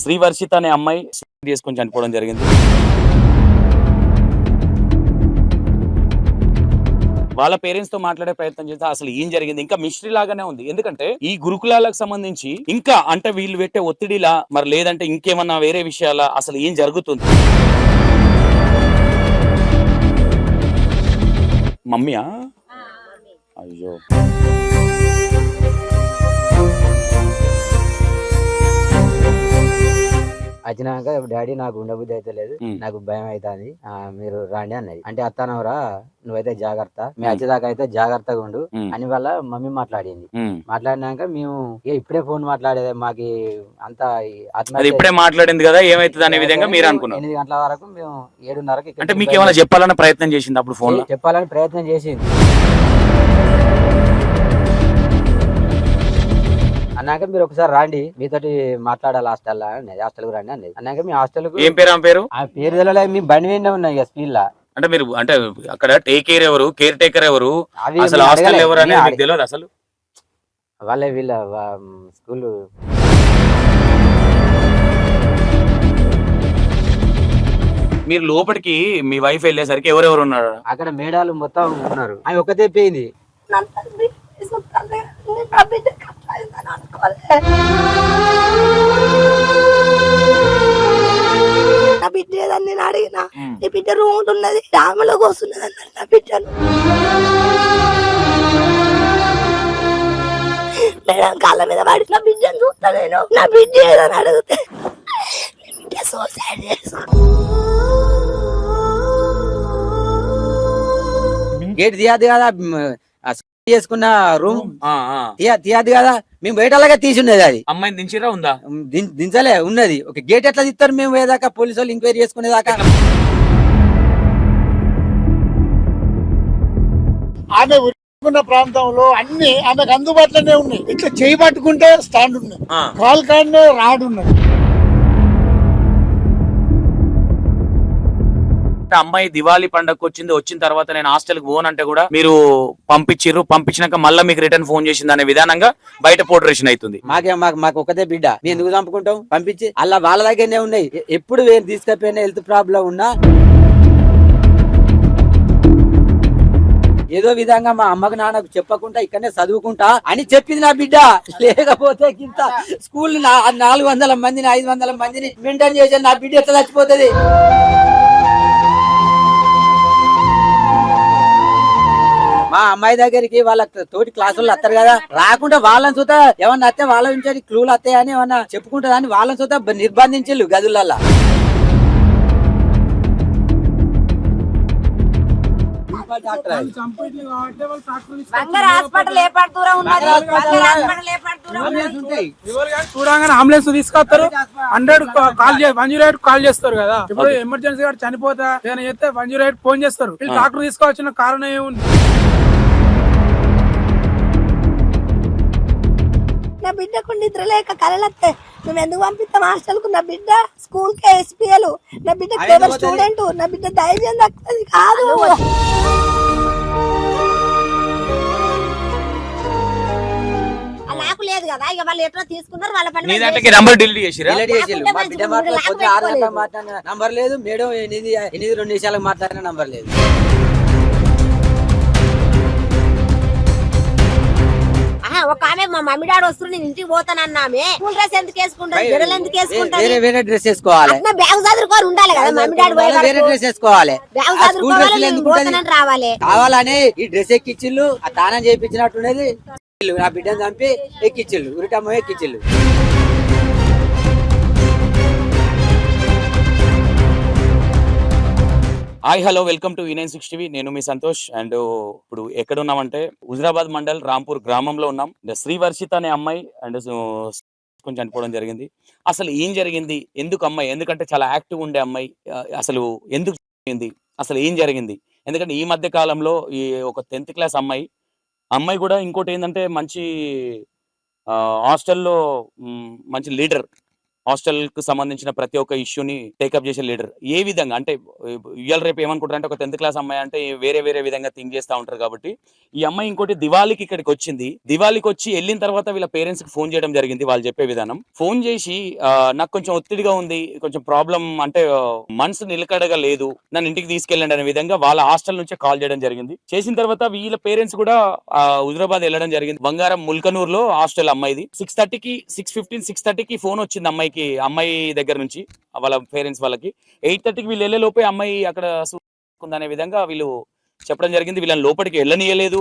శ్రీవర్షిత అనే అమ్మాయి తీసుకొని చనిపోవడం జరిగింది. వాళ్ళ పేరెంట్స్ తో మాట్లాడే ప్రయత్నం చేస్తే అసలు ఏం జరిగింది ఇంకా మిస్టరీ లాగానే ఉంది. ఎందుకంటే ఈ గురుకులాలకు సంబంధించి ఇంకా అంటే వీళ్ళు పెట్టే ఒత్తిడిలా మరి లేదంటే ఇంకేమన్నా వేరే విషయాల అసలు ఏం జరుగుతుంది. మమ్మీయా? అయ్యో, వచ్చినాక డాడీ నాకు ఉండబుద్ధి అయితే లేదు, నాకు భయం అవుతుంది, మీరు రాండి అన్నది. అంటే అత్తనవరా నువ్వైతే జాగ్రత్త, మీ వచ్చేదాకా అయితే జాగ్రత్తగా ఉండు అని వాళ్ళ మమ్మీ మాట్లాడింది. మాట్లాడినాక మేము ఇప్పుడే ఫోన్ మాట్లాడేది మాకు అంత ఇప్పుడే మాట్లాడింది కదా ఏమైతుంది అనే విధంగా మీరు అనుకున్నారు. 8 గంటల వరకు మేము 7:30కి అంటే మీకు ఏమైనా చెప్పాలన్న ప్రయత్నం చేసింది అప్పుడు ఫోన్ చెప్పాలని ప్రయత్నం చేసింది. అన్నాక మీరు ఒకసారి రాండి మీతోటి మాట్లాడాలి హాస్టల్ అనేది, హాస్టల్కి రండి అనేది. అన్నాక మీ హాస్టల్ ఏం పేరు ఆమె పేరు? ఆ పేరు తెలియలేదు, మీ బండి మీద ఉన్నాయి ఇక స్పీడ్ లా. అంటే మీరు అంటే అక్కడ టేక్ కేర్ ఎవరు, కేర్ టేకర్ ఎవరు, అసలు హాస్టల్ ఎవరు అనేది మీకు తెలియదు అసలు? వాళ్ళే వీళ్ళ స్కూల్ మీరు లోపలికి మీ వైఫ్ వెళ్ళేసరికి ఎవరెవరు ఉన్నారు అక్కడ? మేడాలు మొత్తం ఉన్నారు, ఆమె ఒకతే పోయింది. నా బిడ్డ ఏదని నేను అడిగినా, నీ బిడ్డ రూమ్ ఉన్నది రామలోకి వస్తున్నది అన్నారు నా బిడ్డను. మేడం కాళ్ళ మీద పడి నా బిడ్డను చూస్తా నేను, నా బిడ్డ ఏదని అడిగితే బిడ్డ సూసైడ్ చేసుకో. గేట్ తీయద్దు కదా, చేసుకున్న రూమ్ తీయద్దు కదా, మేము బయటలాగా తీసి ఉన్నది. అది అమ్మాయిని దించిరా ఉందా? దించలే ఉన్నది. ఒక గేట్ ఎట్లా తీస్తారు మేము పోయేదాకా, పోలీసు వాళ్ళు ఎంక్వైరీ చేసుకునేదాకా. ఆమె ఉన్న ప్రాంతంలో అన్ని ఆమెకు అందుబాటులోనే ఉన్నాయి. ఇట్లా చేయి పట్టుకుంటే స్టాండ్ ఉన్నాయి, కాల్ కాడనే రాడ్ ఉన్నది. అమ్మాయి దివాళీ పండగ వచ్చిన తర్వాత నేను హాస్టల్కి పోనంటే కూడా మీరు పంపించినాక మళ్ళీ మీకు రిటర్న్ ఫోన్ చేసింది అనే విధానంగా బయట పోర్ట్రేషన్ అవుతుంది. మాకు ఒకటే బిడ్డ, మేము ఎందుకు చంపుకుంటాం? పంపించి అలా వాళ్ళ దగ్గరనే ఉన్నాయి. ఎప్పుడు వేరు తీసుకపోయినా హెల్త్ ప్రాబ్లం ఉన్నా ఏదో విధంగా మా అమ్మకు నాన్నకు చెప్పకుండా ఇక్కడనే చదువుకుంటా అని చెప్పింది నా బిడ్డ. లేకపోతే ఇంత స్కూల్ 400 మందిని 500 మందిని మెయింటైన్ చేసి నా బిడ్డ ఎట్లా చచ్చిపోతుంది? మా అమ్మాయి దగ్గరికి వాళ్ళ తోటి క్లాసుల్లో వస్తారు కదా, రాకుండా వాళ్ళని చూత ఏమన్నా వస్తే వాళ్ళ నుంచి క్లూలు వస్తాయని ఏమన్నా చెప్పుకుంటారని వాళ్ళని చూత నిర్బంధించు గదులల్లా. చూడగానే అంబులెన్స్ తీసుకొస్తారు, 108 కాల్ చేస్తారు కదా. ఇప్పుడు ఎమర్జెన్సీ గారు చనిపోతా ఏదైనా చేస్తే 108 ఫోన్ చేస్తారు. డాక్టర్ తీసుకోవాల్సిన కారణం ఏముంది? నా బిడ్డకు నిద్ర లేక కలలత్తే మేము ఎందుకు పంపిస్తాం హాస్టల్ కు? నా బిడ్డ స్కూల్ కే ఎస్పీఎల్, నా బిడ్డ క్లేవర్ స్టూడెంట్, నా బిడ్డ ధైర్యం దక్కుతుంది కాదు. నాకు లేదు కదా, ఇక వాళ్ళు ఎట్లా తీసుకున్నారు వాళ్ళ పని. నంబర్ డిలీట్ చేసిరా? మా బిడ్డ మాట్లాడి 6 గంటలకు మాట్లాడిన నంబర్ లేదు, మేడం 8-2 నిమిషాలకు మాట్లాడిన నంబర్ లేదు. ఒక ఆమె మా మమ్మీ డాడీ వస్తున్నారు నేను ఇంటికి పోతానన్నామే, స్కూల్ డ్రెస్ ఎందుకు వేసుకుంటారు, జడలు ఎందుకు వేసుకుంటారు? వేరే డ్రెస్ వేసుకోవాలి, బ్యాగ్ చదువుకోవాలి ఉండాలి కదా. మమ్మీ డాడీ వేరే డ్రెస్ వేసుకోవాలి, బ్యాగ్ చదువుకోవాలి రావాలి. కావాలని ఈ డ్రెస్ ఎక్కిచ్చిళ్ళు, ఆ తానం చేయించినట్టున్నది. నా బిడ్డను చంపి ఎక్కిచ్చిళ్ళు, ఉరిటమ్మ ఎక్కిచ్చిళ్ళు. Hi hello welcome to E96 TV. నేను మీ సంతోష్. అండ్ ఇప్పుడు ఎక్కడ ఉన్నామంటే హుజరాబాద్ మండల్ రాంపూర్ గ్రామంలో ఉన్నాం. శ్రీవర్షిత అనే అమ్మాయి అండ్ కొంచెం చనిపోవడం జరిగింది. అసలు ఏం జరిగింది, ఎందుకు అమ్మాయి, ఎందుకంటే చాలా యాక్టివ్ ఉండే అమ్మాయి, అసలు ఎందుకు జరిగింది, అసలు ఏం జరిగింది? ఎందుకంటే ఈ మధ్య కాలంలో ఈ ఒక 10th క్లాస్ అమ్మాయి కూడా ఇంకోటి ఏంటంటే మంచి హాస్టల్లో మంచి లీడర్ హాస్టల్ కు సంబంధించిన ప్రతి ఒక్క ఇష్యూని టేకప్ చేసే లీడర్. ఏ విధంగా అంటే ఇవాళ రేపు ఏమనుకుంటారు అంటే ఒక 10th క్లాస్ అమ్మాయి అంటే వేరే విధంగా థింక్ చేస్తూ ఉంటారు కాబట్టి ఈ అమ్మాయి ఇంకోటి దివాళీకి ఇక్కడికి వచ్చింది. దివాళీకి వచ్చి వెళ్ళిన తర్వాత వీళ్ళ పేరెంట్స్ కి ఫోన్ చేయడం జరిగింది. వాళ్ళు చెప్పే విధానం ఫోన్ చేసి నాకు కొంచెం ఒత్తిడిగా ఉంది, కొంచెం ప్రాబ్లం అంటే మనసు నిలకడగా లేదు, నన్ను ఇంటికి తీసుకెళ్ళండి అనే విధంగా వాళ్ళ హాస్టల్ నుంచే కాల్ చేయడం జరిగింది. చేసిన తర్వాత వీళ్ళ పేరెంట్స్ కూడా హుజరాబాద్ వెళ్ళడం జరిగింది. బంగారం ముల్కనూర్ లో హాస్టల్ అమ్మాయిది. 6:30కి 6:15 6:30కి ఫోన్ వచ్చింది అమ్మాయి దగ్గర నుంచి వాళ్ళ పేరెంట్స్ వాళ్ళకి. 8:30కి వీళ్ళు వెళ్ళే లోపే అమ్మాయి అక్కడ ఉందనే విధంగా వీళ్ళు చెప్పడం జరిగింది. వీళ్ళని లోపలికి వెళ్ళనీయలేదు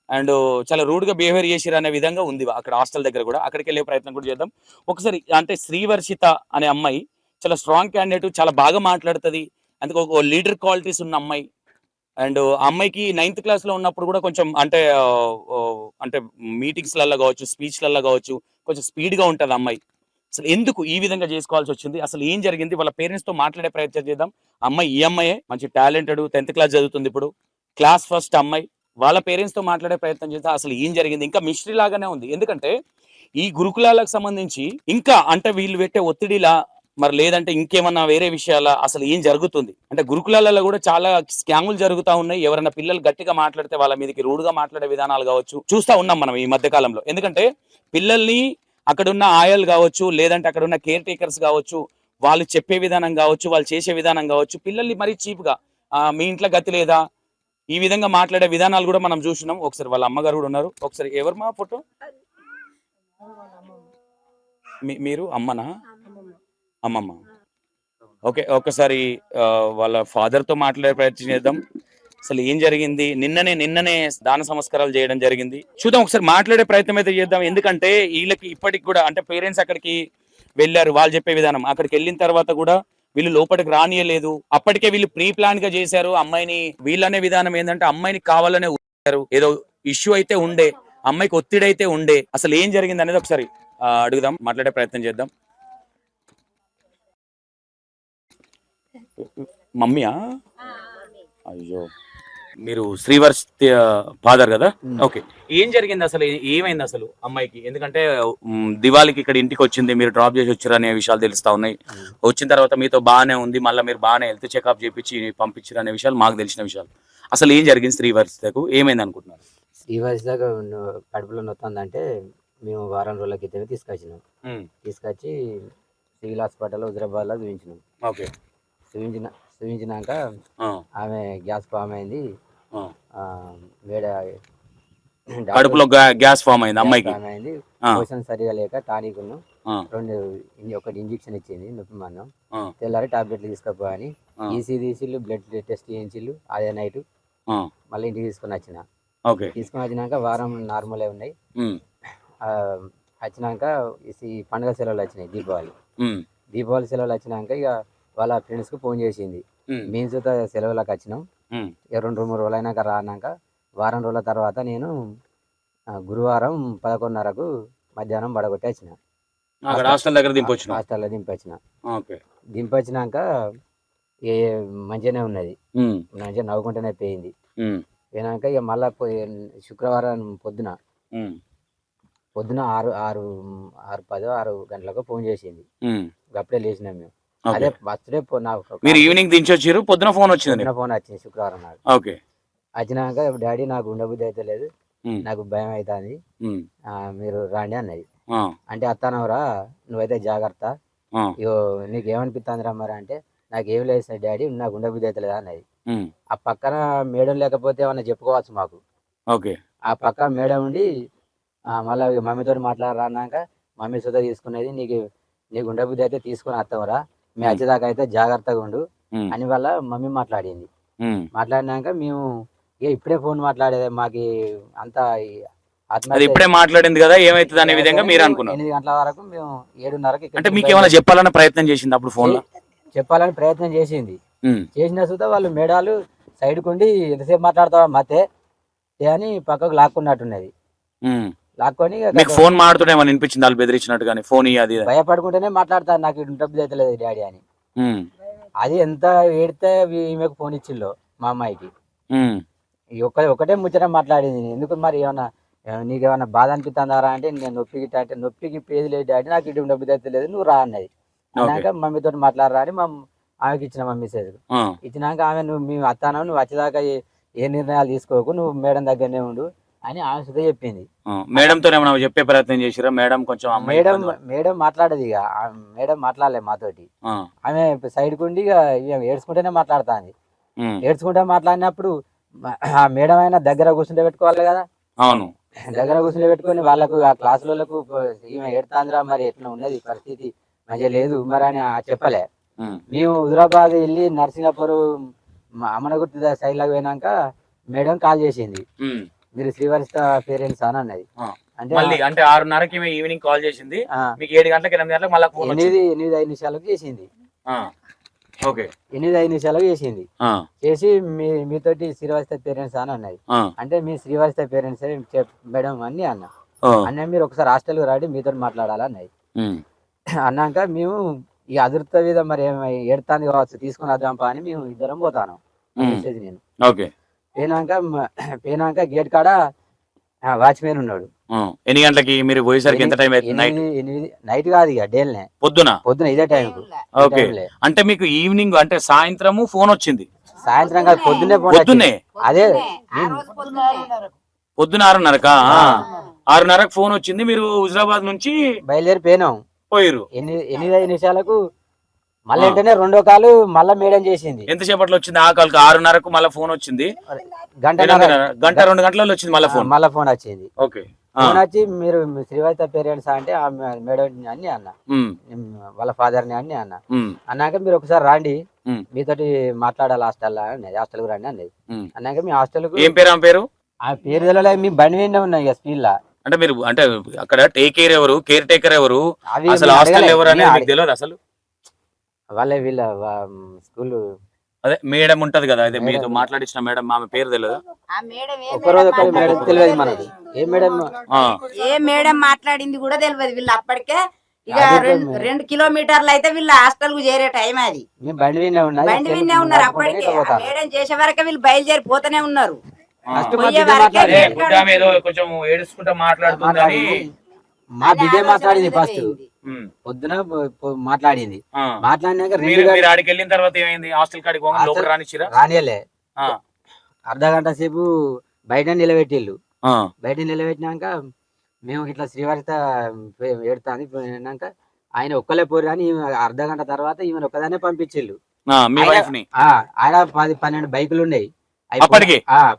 అండ్ చాలా రూడ్ గా బిహేవియర్ చేసిరు అనే విధంగా ఉంది అక్కడ హాస్టల్ దగ్గర కూడా. అక్కడికి వెళ్ళే ప్రయత్నం కూడా చేద్దాం ఒకసారి. అంటే శ్రీవర్షిత అనే అమ్మాయి చాలా స్ట్రాంగ్ క్యాండిడేట్, చాలా బాగా మాట్లాడుతుంది, అందుకు ఒక లీడర్ క్వాలిటీస్ ఉన్న అమ్మాయి. అండ్ ఆ అమ్మాయికి 9th క్లాస్ లో ఉన్నప్పుడు కూడా కొంచెం అంటే మీటింగ్స్ లలో కావచ్చు, స్పీచ్ లలో కావచ్చు, కొంచెం స్పీడ్ గా ఉంటుంది అమ్మాయి. అసలు ఎందుకు ఈ విధంగా చేసుకోవాల్సి వచ్చింది, అసలు ఏం జరిగింది, వాళ్ళ పేరెంట్స్ తో మాట్లాడే ప్రయత్నం చేద్దాం. అమ్మాయి ఈ అమ్మాయే మంచి టాలెంటెడ్, 10th క్లాస్ చదువుతుంది, ఇప్పుడు క్లాస్ ఫస్ట్ అమ్మాయి. వాళ్ళ పేరెంట్స్ తో మాట్లాడే ప్రయత్నం చేద్దాం. అసలు ఏం జరిగింది, ఇంకా మిస్టరీ లాగానే ఉంది. ఎందుకంటే ఈ గురుకులాలకు సంబంధించి ఇంకా అంటే వీళ్ళు పెట్టే ఒత్తిడిలా మరి లేదంటే ఇంకేమన్నా వేరే విషయాల అసలు ఏం జరుగుతుంది అంటే గురుకులాలలో కూడా చాలా స్కాములు జరుగుతూ ఉన్నాయి. ఎవరైనా పిల్లలు గట్టిగా మాట్లాడితే వాళ్ళ మీదకి రూడ్గా మాట్లాడే విధానాలు కావచ్చు చూస్తూ ఉన్నాం మనం ఈ మధ్య కాలంలో. ఎందుకంటే పిల్లల్ని అక్కడున్న ఆయాలు కావచ్చు, లేదంటే అక్కడ ఉన్న కేర్ టేకర్స్ కావచ్చు, వాళ్ళు చెప్పే విధానం కావచ్చు, వాళ్ళు చేసే విధానం కావచ్చు, పిల్లల్ని మరీ చీప్గా మీ ఇంట్లో గతి లేదా ఈ విధంగా మాట్లాడే విధానాలు కూడా మనం చూసినాం. ఒకసారి వాళ్ళ అమ్మగారు కూడా ఉన్నారు. ఒకసారి ఎవరు మా ఫోటో, మీరు అమ్మనా? అమ్మమ్మ. ఓకే, ఒకసారి వాళ్ళ ఫాదర్ తో మాట్లాడే ప్రయత్నం చేద్దాం. అసలు ఏం జరిగింది, నిన్ననే దాన సంస్కారాలు చేయడం జరిగింది. చూద్దాం, ఒకసారి మాట్లాడే ప్రయత్నం అయితే చేద్దాం. ఎందుకంటే వీళ్ళకి ఇప్పటికి కూడా అంటే పేరెంట్స్ అక్కడికి వెళ్ళారు, వాళ్ళు చెప్పే విధానం, అక్కడికి వెళ్ళిన తర్వాత కూడా వీళ్ళు లోపలికి రానియలేదు. అప్పటికే వీళ్ళు ప్రీ ప్లాన్ గా చేశారు అమ్మాయిని. వీళ్ళనే విధానం ఏంటంటే అమ్మాయిని కావాలనే ఉంచారు, ఏదో ఇష్యూ అయితే ఉండే, అమ్మాయికి ఒత్తిడి అయితే ఉండే. అసలు ఏం జరిగింది అనేది ఒకసారి అడుగుదాం, మాట్లాడే ప్రయత్నం చేద్దాం. మమ్మీయా? అయ్యో, మీరు శ్రీవర్షిత ఫాదర్ కదా? ఓకే, ఏం జరిగింది అసలు, ఏమైంది అసలు అమ్మాయికి? ఎందుకంటే దివాళీకి ఇక్కడ ఇంటికి వచ్చింది, మీరు డ్రాప్ చేసి వచ్చారు అనే విషయాలు తెలుస్తా ఉన్నాయి. వచ్చిన తర్వాత మీతో బాగానే ఉంది, మళ్ళీ మీరు బాగానే హెల్త్ చెకప్ చేయించి పంపించారు అనే విషయాలు మాకు తెలిసిన విషయాలు. అసలు ఏం జరిగింది శ్రీవర్షితకు, ఏమైంది అనుకుంటున్నారు? శ్రీవర్షితకు కడుపులో నొత్తుందంటే మేము వారం రోజుల క్రితమే తీసుకొచ్చి సివిల్ హాస్పిటల్ హుజరాబాద్లో చూపించినాం. ఓకే, చూపించినాక ఆమె గ్యాస్ ఫామ్ అయింది, కడుపులో గ్యాస్ ఫామ్ అయింది అమ్మాయికి. అయింది, పోషన్ సరిగా లేక టానిక్ ఒకటి ఇంజక్షన్ ఇచ్చింది నొప్పి మందం. తెల్లారి టాబ్లెట్లు తీసుకుపోయి ఈసీ తీసిళ్ళు, బ్లడ్ టెస్ట్ చేయించిళ్ళు. అదే నైట్ మళ్ళీ ఇంటికి తీసుకొని వచ్చినాక వారం నార్మల్ ఉన్నాయి. వచ్చినాక ఈ పండుగ సెలవులు వచ్చినాయి, దీపావళి సెలవులు వచ్చినాక ఇక వాళ్ళ ఫ్రెండ్స్కి ఫోన్ చేసింది. మేము చూత సెలవులకు వచ్చినాం, 2-3 రోజులు అయినాక రానాక వారం రోజుల తర్వాత నేను గురువారం 11:30కు మధ్యాహ్నం బడగొట్టి వచ్చిన, హాస్టల్లో దింపొచ్చిన. దింపొచ్చినాక మంచిగానే ఉన్నది, మంచిగా నవ్వుకుంటూనే పోయింది. పోయినాక ఇక మళ్ళా శుక్రవారం పొద్దున 6 గంటలకు ఫోన్ చేసింది. అప్పుడే లేచినాం మేము. అదే బర్త్డే మీరు ఈవినింగ్ దించొచ్చారు, పొద్దున ఫోన్ వచ్చింది. శుక్రవారం నాడు. ఓకే, వచ్చినాక డాడీ నాకు ఉండబుద్ధి అయితే లేదు, నాకు భయం అవుతుంది, మీరు రాండి అన్నది. అంటే అత్తానవరా, నువ్వైతే జాగ్రత్త, ఇగో నీకు ఏమనిపిస్తుందిరా మరి అంటే, నాకు ఏం లేదు సార్ డాడీ, నాకు ఉండబుద్ధి అయితే లేదా అన్నది. ఆ పక్కన మేడం లేకపోతే ఏమన్నా చెప్పుకోవచ్చు మాకు. ఓకే, ఆ పక్క మేడం ఉండి మళ్ళీ మమ్మీతో మాట్లాడరా అన్నాక మమ్మీ సుధ తీసుకునేది, నీకు ఉండబుద్ధి అయితే తీసుకుని వస్తావురా, మీ వచ్చేదాకా అయితే జాగ్రత్తగా ఉండు అని వాళ్ళ మమ్మీ మాట్లాడింది. మాట్లాడినాక మేము ఇప్పుడే ఫోన్ మాట్లాడేది, మాకు అంతా ఇప్పుడే మాట్లాడింది కదా, ఏమైతుంది అనే విధంగా మీరు అనుకున్నారు. 8 గంటల వరకు మేము 7:30కి అంటే మీకు ఏమైనా చెప్పాలన్న ప్రయత్నం చేసింది అప్పుడు ఫోన్ లో? చెప్పాలని ప్రయత్నం చేసింది. చేసిన సుతా వాళ్ళు మేడాలు సైడ్ కొండి ఎంతసేపు మాట్లాడతావా మతే అని పక్కకు లాక్కున్నట్టున్నది. లాక్కొని ఫోన్ మాట్లాడుతూనే అనిపించింది, వాళ్ళు బెదిరించినట్టు కానీ ఫోన్ అది భయపడుకుంటేనే మాట్లాడతాను, నాకు డబ్బులు అయితే లేదు డాడీ అని. అది ఎంత ఏడితే ఈమెకు ఫోన్ ఇచ్చిల్లో మా అమ్మాయికి. ఒకటే ముచ్చట మాట్లాడింది. ఎందుకు మరి ఏమన్నా నీకేమన్నా బాధ అనిపిస్తుందారా అంటే, నేను నొప్పికి అంటే నొప్పికి పేది లేదు డాడీ, నాకు ఇటు డబ్బులు అయితే లేదు, నువ్వు రా అన్నది. అన్నాక మమ్మీతో మాట్లాడరా అని ఆమెకి ఇచ్చిన మెసేజ్ ఆ, ఇచ్చినాక ఆమె మేము అత్తాను నువ్వు వచ్చేదాకా ఏ నిర్ణయాలు తీసుకోకు, నువ్వు మేడం దగ్గరనే ఉండు అని ఆమె సుధ చెప్పింది. మేడంతో ఏమైనా చెప్పే ప్రయత్నం చేసిరా? మేడం కొంచెం అమ్మాయి మేడం మాట్లాడదు, ఇక మేడం మాట్లాడలేదు మాతోటి. ఆ, ఆమె సైడ్ కుండి ఇక ఏడ్చుకుంటేనే మాట్లాడుతుంది. ఉమ్, ఏడ్చుకుంటే మాట్లాడినప్పుడు ఆ మేడం అయినా దగ్గర కూర్చుంటే పెట్టుకోవాలి కదా, అవును. దగ్గర కూర్చుంటే పెట్టుకొని వాళ్ళకు ఆ క్లాసులకు ఈమె ఏడుతాందిరా మరి ఎట్లా ఉన్నది పరిస్థితి మంచిగా లేదు మరి అని చెప్పలే. ఉమ్, మేము హుజరాబాద్ వెళ్ళి నర్సింగాపూర్ అమ్మనగుర్తి సైడ్ లాగా పోయినాక మేడం కాల్ చేసింది, ఉమ్, మీరు శ్రీవరిష్ట పేరెంట్స్ అని అన్నది. ఆ. అంటే మళ్ళీ అంటే 6:30కి ఈవినింగ్ కాల్ చేసింది, మీకు 7 గంటలకు 8 గంటలకు మళ్ళీ ఫోన్ వచ్చింది. 8-5 నిమిషాలకు చేసింది. ఓకే, 8-5 నిమిషాలకు చేసింది. ఆ, చేసి మీతోటి శ్రీవరిష్ట పేరెంట్స్ అని అన్నది. ఆ, అంటే మీ శ్రీవరిష్ట పేరెంట్స్ మేడం అని అన్న. ఆ, అన్న మీరు ఒకసారి హాస్టల్కి రాడి మీతో మాట్లాడాలన్నది. ఉమ్, అన్నాక మేము ఈ అదృత మీద మరి ఏడుతాంది కావచ్చు తీసుకుని వద్దాంపా అని మేము ఇద్దరం పోతాను. మెసేజ్ నేను ఓకే. పోయినాక గేట్ కాడ వాచ్మెన్ ఉన్నాడు. ఎన్ని గంటలకి మీరు పోయేసరికి ఎంత టైం అవుతుంది? నైట్ 8 నైట్ కాదు ఇక డేల్నే పొద్దున ఇదే టైంకు. ఓకే. అంటే మీకు ఈవినింగ్ అంటే సాయంత్రము ఫోన్ వచ్చింది? సాయంత్రం కాదు పొద్దున్నే ఫోన్ పొద్దున్నే అదే పొద్దున 6:30కా? 6:30కు ఫోన్ వచ్చింది, మీరు హుజరాబాద్ నుంచి బయలుదేరి పోయినాం. పోయిరు 8-5 నిమిషాలకు మళ్ళీ వెంటనే రెండో కాలు మళ్ళా మేడం చేసింది. ఎంతసేపట్లో వచ్చింది ఆ కాల్కి? 6:30కు మళ్ళీ ఫోన్ వచ్చింది, గంట 2 గంటలలో వచ్చింది మళ్ళీ ఫోన్ వచ్చింది. ఓకే. ఫోన్ వచ్చి మీరు శ్రీవరిత పేరెంట్స్ అంటే మేడం అని అన్న, వాళ్ళ ఫాదర్ ని అని అన్న. అన్నాక మీరు ఒకసారి రాండి మీతోటి మాట్లాడాలి హాస్టల్ కు రండి అన్నది. అన్నాక మీ హాస్టల్ కు ఏం పేరు? ఆమె పేరు? ఆ పేరు తెలియలే, మీ బండి విండే ఉన్నాయి ఇక స్పీడ్ లా. అంటే మీరు అంటే అక్కడ టేక్ కేర్ ఎవరు, కేర్ టేకర్ ఎవరు, అవి అసలు హాస్టల్ ఎవరు అనేది మీకు తెలియదు అసలు? వీళ్ళ స్కూల్ అదే మేడం ఉంటది కదా, అదే మీతో మాట్లాడించిన మేడం, ఆమె పేరు తెలియదు? ఒకరోజు ఒకరి మేడం తెలియదు మనకి. ఏ మేడం మాట్లాడింది కూడా తెలియదు. వీళ్ళు అప్పటికే ఇక 2 కిలోమీటర్లు అయితే వీళ్ళు హాస్టల్ కు చేరే టైం అది. బండి విన్నే ఉన్నారు అప్పటికే. మేడం చేసే వరకే వీళ్ళు బయలుదేరి పోతూనే ఉన్నారు. ఏదో కొంచెం ఏడుచుకుంటా మాట్లాడుతుందని మా బిడ్డే మాట్లాడింది ఫస్ట్ పొద్దున మాట్లాడింది. మాట్లాడినాక మీరు ఆడికి వెళ్ళిన తర్వాత ఏమైంది? హాస్టల్ కాడికి లోపల రానిచ్చిరా? రానియలే. అర్ధగంట సేపు బయట నిలబెట్టిళ్ళు. బయట నిలబెట్టినాక మేము ఇట్లా శ్రీవారిత ఏడుతాంది పోయినాక ఆయన ఒక్కలే పోరు అని అర్ధగంట తర్వాత ఈమెను ఒక్కదానే పంపించిళ్ళు. ఆయన 10-12 బైకులు ఉన్నాయి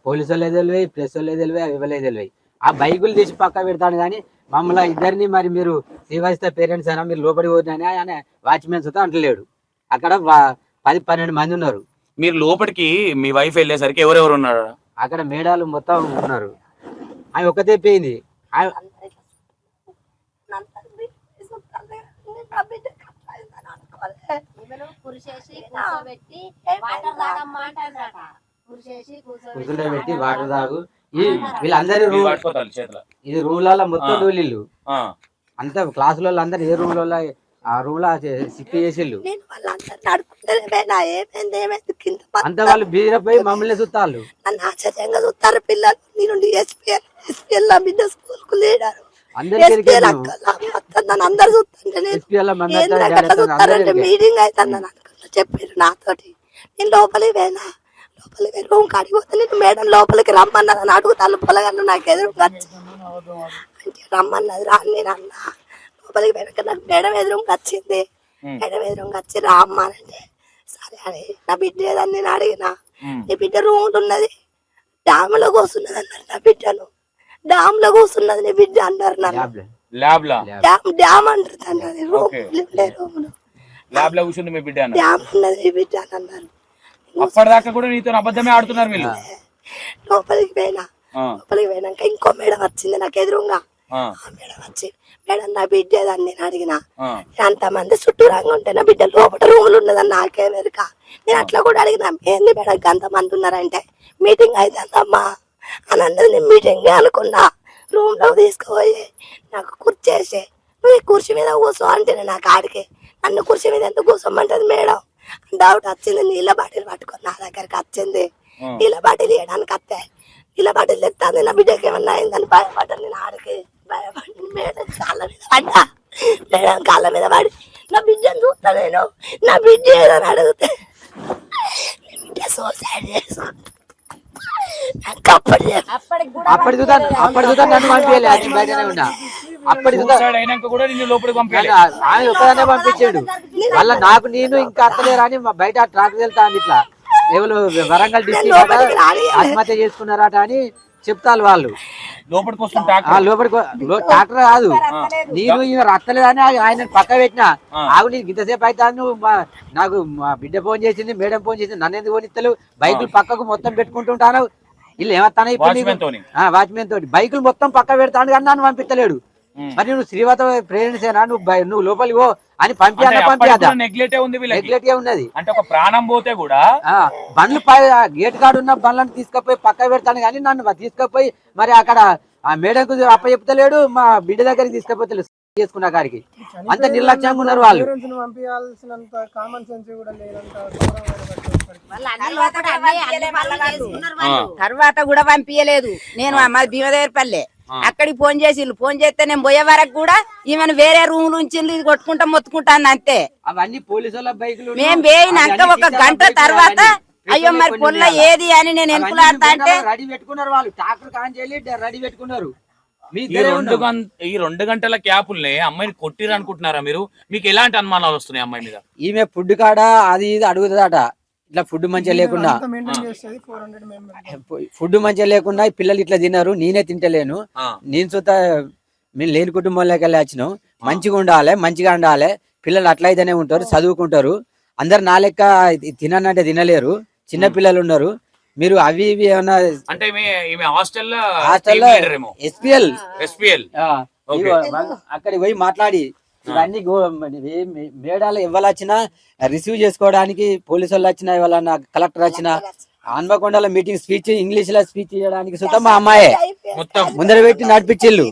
పోలీసు వాళ్ళే తెలివి, ప్రెస్ వాళ్ళే తెలివి, ఇవ్వలే తెలివి. ఆ బైకులు తీసి పక్క పెడతాను కానీ మమ్మల్ని ఇద్దరిని మరి మీరు శ్రీవారిత పేరెంట్స్ అయినా మీరు లోపలికి పోతున్నాయని ఆయన వాచ్మెన్స్ తో అంటలేడు. అక్కడ 10-12 మంది ఉన్నారు. మీరు లోపలికి మీ వైఫ్ వెళ్ళేసరికి ఎవరెవరు ఉన్నారు అక్కడ? మేడాలు మొత్తం ఉన్నారు. ఆమె ఒక్కతే పోయింది. కూర్చుంటే వాటర్ తాగు వీళ్ళందరూ ఇది రూమ్లలో మొత్తం డోలీళ్ళు అంతా క్లాసులలో అందరు ఏ రూమ్లలో ఆ రూమ్ లో సిప్పి చేసిళ్ళు. అంత వాళ్ళు బీరపోయి మమ్మల్ని చూస్తారు. నన్ను ఆశ్చర్యంగా చూస్తారు పిల్లలు. నేను ఎస్పీఎల్ బిడ్డ స్కూల్ కు లేడారు. అందరు చూస్తారంటే మీటింగ్ అవుతుందని అనుకుంటా చెప్పారు నాతోటి. నేను లోపలికి పోయినా, లోపలికి పోయి రూమ్ కాడికి పోతే నేను మేడం లోపలికి రమ్మన్నదని అడుగుతాను. పొలగన్ను నాకు ఎదురుగా అంటే రమ్మన్నది రా నేను అన్నా. లోపలికి పోయినాక నాకు మేడం ఎదురుగా వచ్చింది. మేడం ఎదురుగా వచ్చి రా అమ్మా అంటే సరే అని నా బిడ్డ ఏదని నేను అడిగినా. నీ బిడ్డ రూమ్ ఉన్నది డామ్ లో కూర్చున్నది అన్నారు. నా బిడ్డను డామ్ లో కూర్చున్నది నీ బిడ్డ అన్నారు. నన్ను డ్యామ్ అంటారు అన్నది. రూమ్ ల్యాబ్ లో కూర్చుంది మీ బిడ్డ, డ్యామ్ ఉన్నది నీ బిడ్డ అని అన్నారు. అప్పటిదాకా కూడా నీతో అబద్ధమే ఆడుతున్నారు వీళ్ళు. లోపలికి పోయినాక ఇంకో మేడం వచ్చింది నాకు ఎదురుగా. మేడం వచ్చి మేడం నా బిడ్డ ఏదని నేను అడిగిన. అంతమంది చుట్టూ రంగు ఉంటే నా బిడ్డ లోపల రూములు ఉన్నదని నాకేమెరుక. నేను అట్లా కూడా అడిగిన ఏంది మేడం అంతమంది ఉన్నారంటే మీటింగ్ అవుతుందమ్మా అని అన్నది. నేను మీటింగ్ అనుకున్నా. రూమ్ లో తీసుకుపోయి నాకు కుర్చేసి నువ్వు ఈ కుర్చీ మీద కూర్చో అంటే నాకు ఆడికి నన్ను కుర్చీ మీద ఎందుకు కూర్చోమంటది మేడం. డౌట్ వచ్చింది. నీళ్ళ బాటిల్ పట్టుకొని నా దగ్గరికి వచ్చింది. నీళ్ళ బాటిల్ వేయడానికి వస్తే నీళ్ళ బాటిల్ తెస్తాను. నా బిడ్డకి ఏమన్నా అయిందని భయపడ్డాను. నేను ఆడికి భయపడి మేడం కాళ్ళ మీద పడ్డా. మేడం కాళ్ళ మీద పడి నా బిడ్డను చూస్తా నేను, నా బిడ్డ ఏదని అడిగితే బిడ్డ సూసైడ్ చేసుకుంటా. అప్పటి చూద్దాం నన్ను పంపించాలి, అది బయటనే ఉన్నా. అప్పటి Suicide అయినాక కూడా నిన్ను లోపలికి పంపించాలి. ఆయన ఒక్కదానే పంపించాడు. మళ్ళా నాకు నేను ఇంకా అత్తలేరా అని బయట ట్రాక్ వెళ్తా అని ఇట్లా ఎవరు వరంగల్ డిస్ట్రిక్ట్ ఆత్మహత్య చేసుకున్నారట అని చెప్తారు వాళ్ళు. లోపలికి వస్తుంటా లోపలికి డాక్టర్ కాదు, నేను ఇక రత్తలేదని ఆయన పక్క పెట్టినా. ఆగు నేను ఇంతసేపు అయితే నువ్వు నాకు మా బిడ్డ ఫోన్ చేసింది, మేడం ఫోన్ చేసింది, నన్ను ఎందుకు పోనిస్తలేవు, బైకులు పక్కకు మొత్తం పెట్టుకుంటుంటాను. వీళ్ళు ఏమత్తాను వాచ్మెన్ తోటి బైకులు మొత్తం పక్క పెడతాను కానీ నన్ను పంపిస్తలేడు. మరి నువ్వు శ్రీవత ప్రేరణసేనా, నువ్వు లోపలికి పో అని పంపించదా? నెగ్లెక్ట్ ఉన్నది. అంటే ఒక ప్రాణం పోతే కూడా బండ్లు గేట్ కాడు ఉన్న బండ్లను తీసుకుపోయి పక్క పెడతాను కానీ నన్ను తీసుకుపోయి మరి అక్కడ ఆ మేడంకు అప్ప చెప్తలేడు, మా బిడ్డ దగ్గరికి తీసుకుపోతలేడు చేసుకున్న కాడికి. అంత నిర్లక్ష్యంగా ఉన్నారు వాళ్ళు. తర్వాత కూడా పంపించలేదు. నేను మా భీమదేవరపల్లె అక్కడికి ఫోన్ చేస్తే నేను పోయే వరకు కూడా ఈమెను వేరే రూమ్ నుంచి ఇది కొట్టుకుంటా మొత్తుకుంటాను అంతే. అవన్నీ పోలీసుల బైకులు. మేము పోయినాక ఒక గంట తర్వాత అయ్యో మరి పొల్ల ఏది అని నేను ఎనుకులాడతా అంటే రెడీ పెట్టుకున్నారు వాళ్ళు, ట్రాక్టర్ కాంచెల్లి రెడీ పెట్టుకున్నారు. ఈ 2 గంటల క్యాపుల్ని అమ్మాయిని కొట్టిరు అనుకుంటున్నారా మీరు? మీకు ఎలాంటి అనుమానాలు వస్తున్నాయి అమ్మాయి మీద? ఈమె ఫుడ్ కాడ అది ఇది అడుగుతుందట, ఇట్లా ఫుడ్ మంచిగా లేకుండా ఈ పిల్లలు ఇట్లా తిన్నారు, నేనే తింటలేను, నేను చూత మేము లేని కుటుంబంలోకి వెళ్ళి వచ్చినాం, మంచిగా ఉండాలి, పిల్లలు అట్లయితేనే ఉంటారు, చదువుకుంటారు, అందరు నా లెక్క తిననంటే తినలేరు, చిన్న పిల్లలు ఉన్నారు, మీరు అవి ఇవి ఏమన్నా అంటే హాస్టల్లో ఎస్పీఎల్ అక్కడికి పోయి మాట్లాడి ఇవన్నీ మేడాలు ఇవ్వాలొచ్చినా రిసీవ్ చేసుకోవడానికి పోలీసు వాళ్ళు వచ్చినా ఇవ్వాలన్నా కలెక్టర్ వచ్చినా హన్మకొండలో మీటింగ్ స్పీచ్ ఇంగ్లీష్ లో స్పీచ్ చేయడానికి సుతం మా అమ్మాయే ముందర పెట్టి నడిపించిల్లు.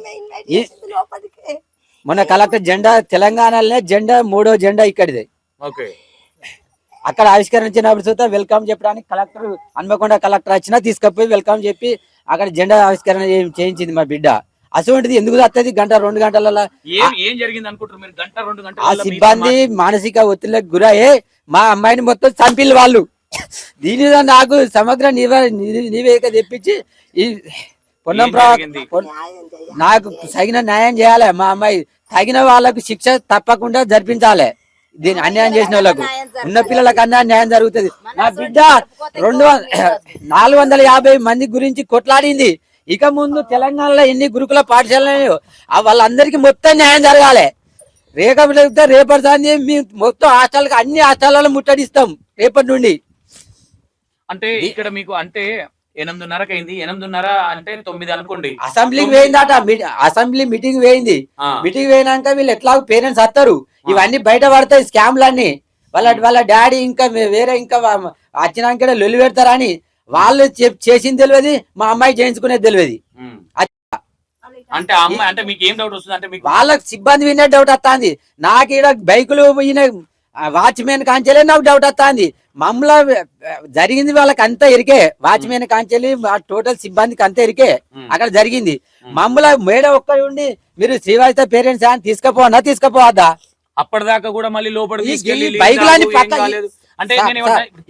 మొన్న కలెక్టర్ జెండా తెలంగాణలోనే జెండా 3వ జెండా ఇక్కడిదే. అక్కడ ఆవిష్కరించినప్పుడు చూత వెల్కమ్ చెప్పడానికి కలెక్టర్ హన్మకొండ కలెక్టర్ వచ్చినా తీసుకపోయి వెల్కమ్ చెప్పి అక్కడ జెండా ఆవిష్కరణ చేయించింది మా బిడ్డ. అటువంటిది ఎందుకు వస్తుంది గంట 2 గంటలలో? ఏం జరిగింది అనుకుంటారు మీరు? గంట 2 గంటల ఆ సిబ్బంది మానసిక ఒత్తిడికి గురయ్యే మా అమ్మాయిని మొత్తం చంపిల్లు వాళ్ళు. దీని నాకు సమగ్ర నివేదిక తెప్పించి ఈ పొన్నం నాకు తగిన న్యాయం చేయాలి, మా అమ్మాయి తగిన వాళ్ళకు శిక్ష తప్పకుండా జరిపించాలి. దీన్ని అన్యాయం చేసిన వాళ్ళకు ఉన్న పిల్లలకు న్యాయం జరుగుతుంది. నా బిడ్డ 450 మంది గురించి కొట్లాడింది. ఇక ముందు తెలంగాణలో ఎన్ని గురుకుల పాఠశాలలు వాళ్ళందరికీ మొత్తం న్యాయం జరగాలి. రేపటి దాన్ని మేము మొత్తం హాస్టల్ అన్ని హాస్టల్లో ముట్టడిస్తాం రేపటి నుండి. అంటే ఇక్కడ మీకు అంటే 8:30 అయింది, 8:30 అంటే 9 అనుకోండి. అసెంబ్లీకి వేయిందట, అసెంబ్లీ మీటింగ్ వేయింది. మీటింగ్ వేయినాక వీళ్ళు ఎట్లా పేరెంట్స్ వస్తారు, ఇవన్నీ బయట పడతాయి స్కామ్లన్నీ. వాళ్ళ డాడీ ఇంకా వేరే ఇంకా వచ్చినాక లొల్లి పెడతారని వాళ్ళు చేసింది తెలియదు, మా అమ్మాయి చేయించుకునేది తెలియదు. అంటే అమ్మాయి అంటే మీకు ఏం డౌట్ వస్తుంది? అంటే మీకు వాళ్ళకి సిబ్బంది వినే డౌట్ వస్తుంది. నాకు ఈడ బైకులు పోయిన వాచ్మెన్ కాంచెలే నాకు డౌట్ వస్తుంది. మమ్మల్ని జరిగింది వాళ్ళకి అంతా ఎరికే, వాచ్మెన్ కాంచెలి టోటల్ సిబ్బందికి అంతా ఎరికే అక్కడ జరిగింది. మమ్మల్ని మేడం ఒక్కడి ఉండి మీరు శ్రీవారిత పేరెంట్స్ అని తీసుకపోవద్దా? అప్పటిదాకా కూడా మళ్ళీ లోపల బైకులని పక్క అంటే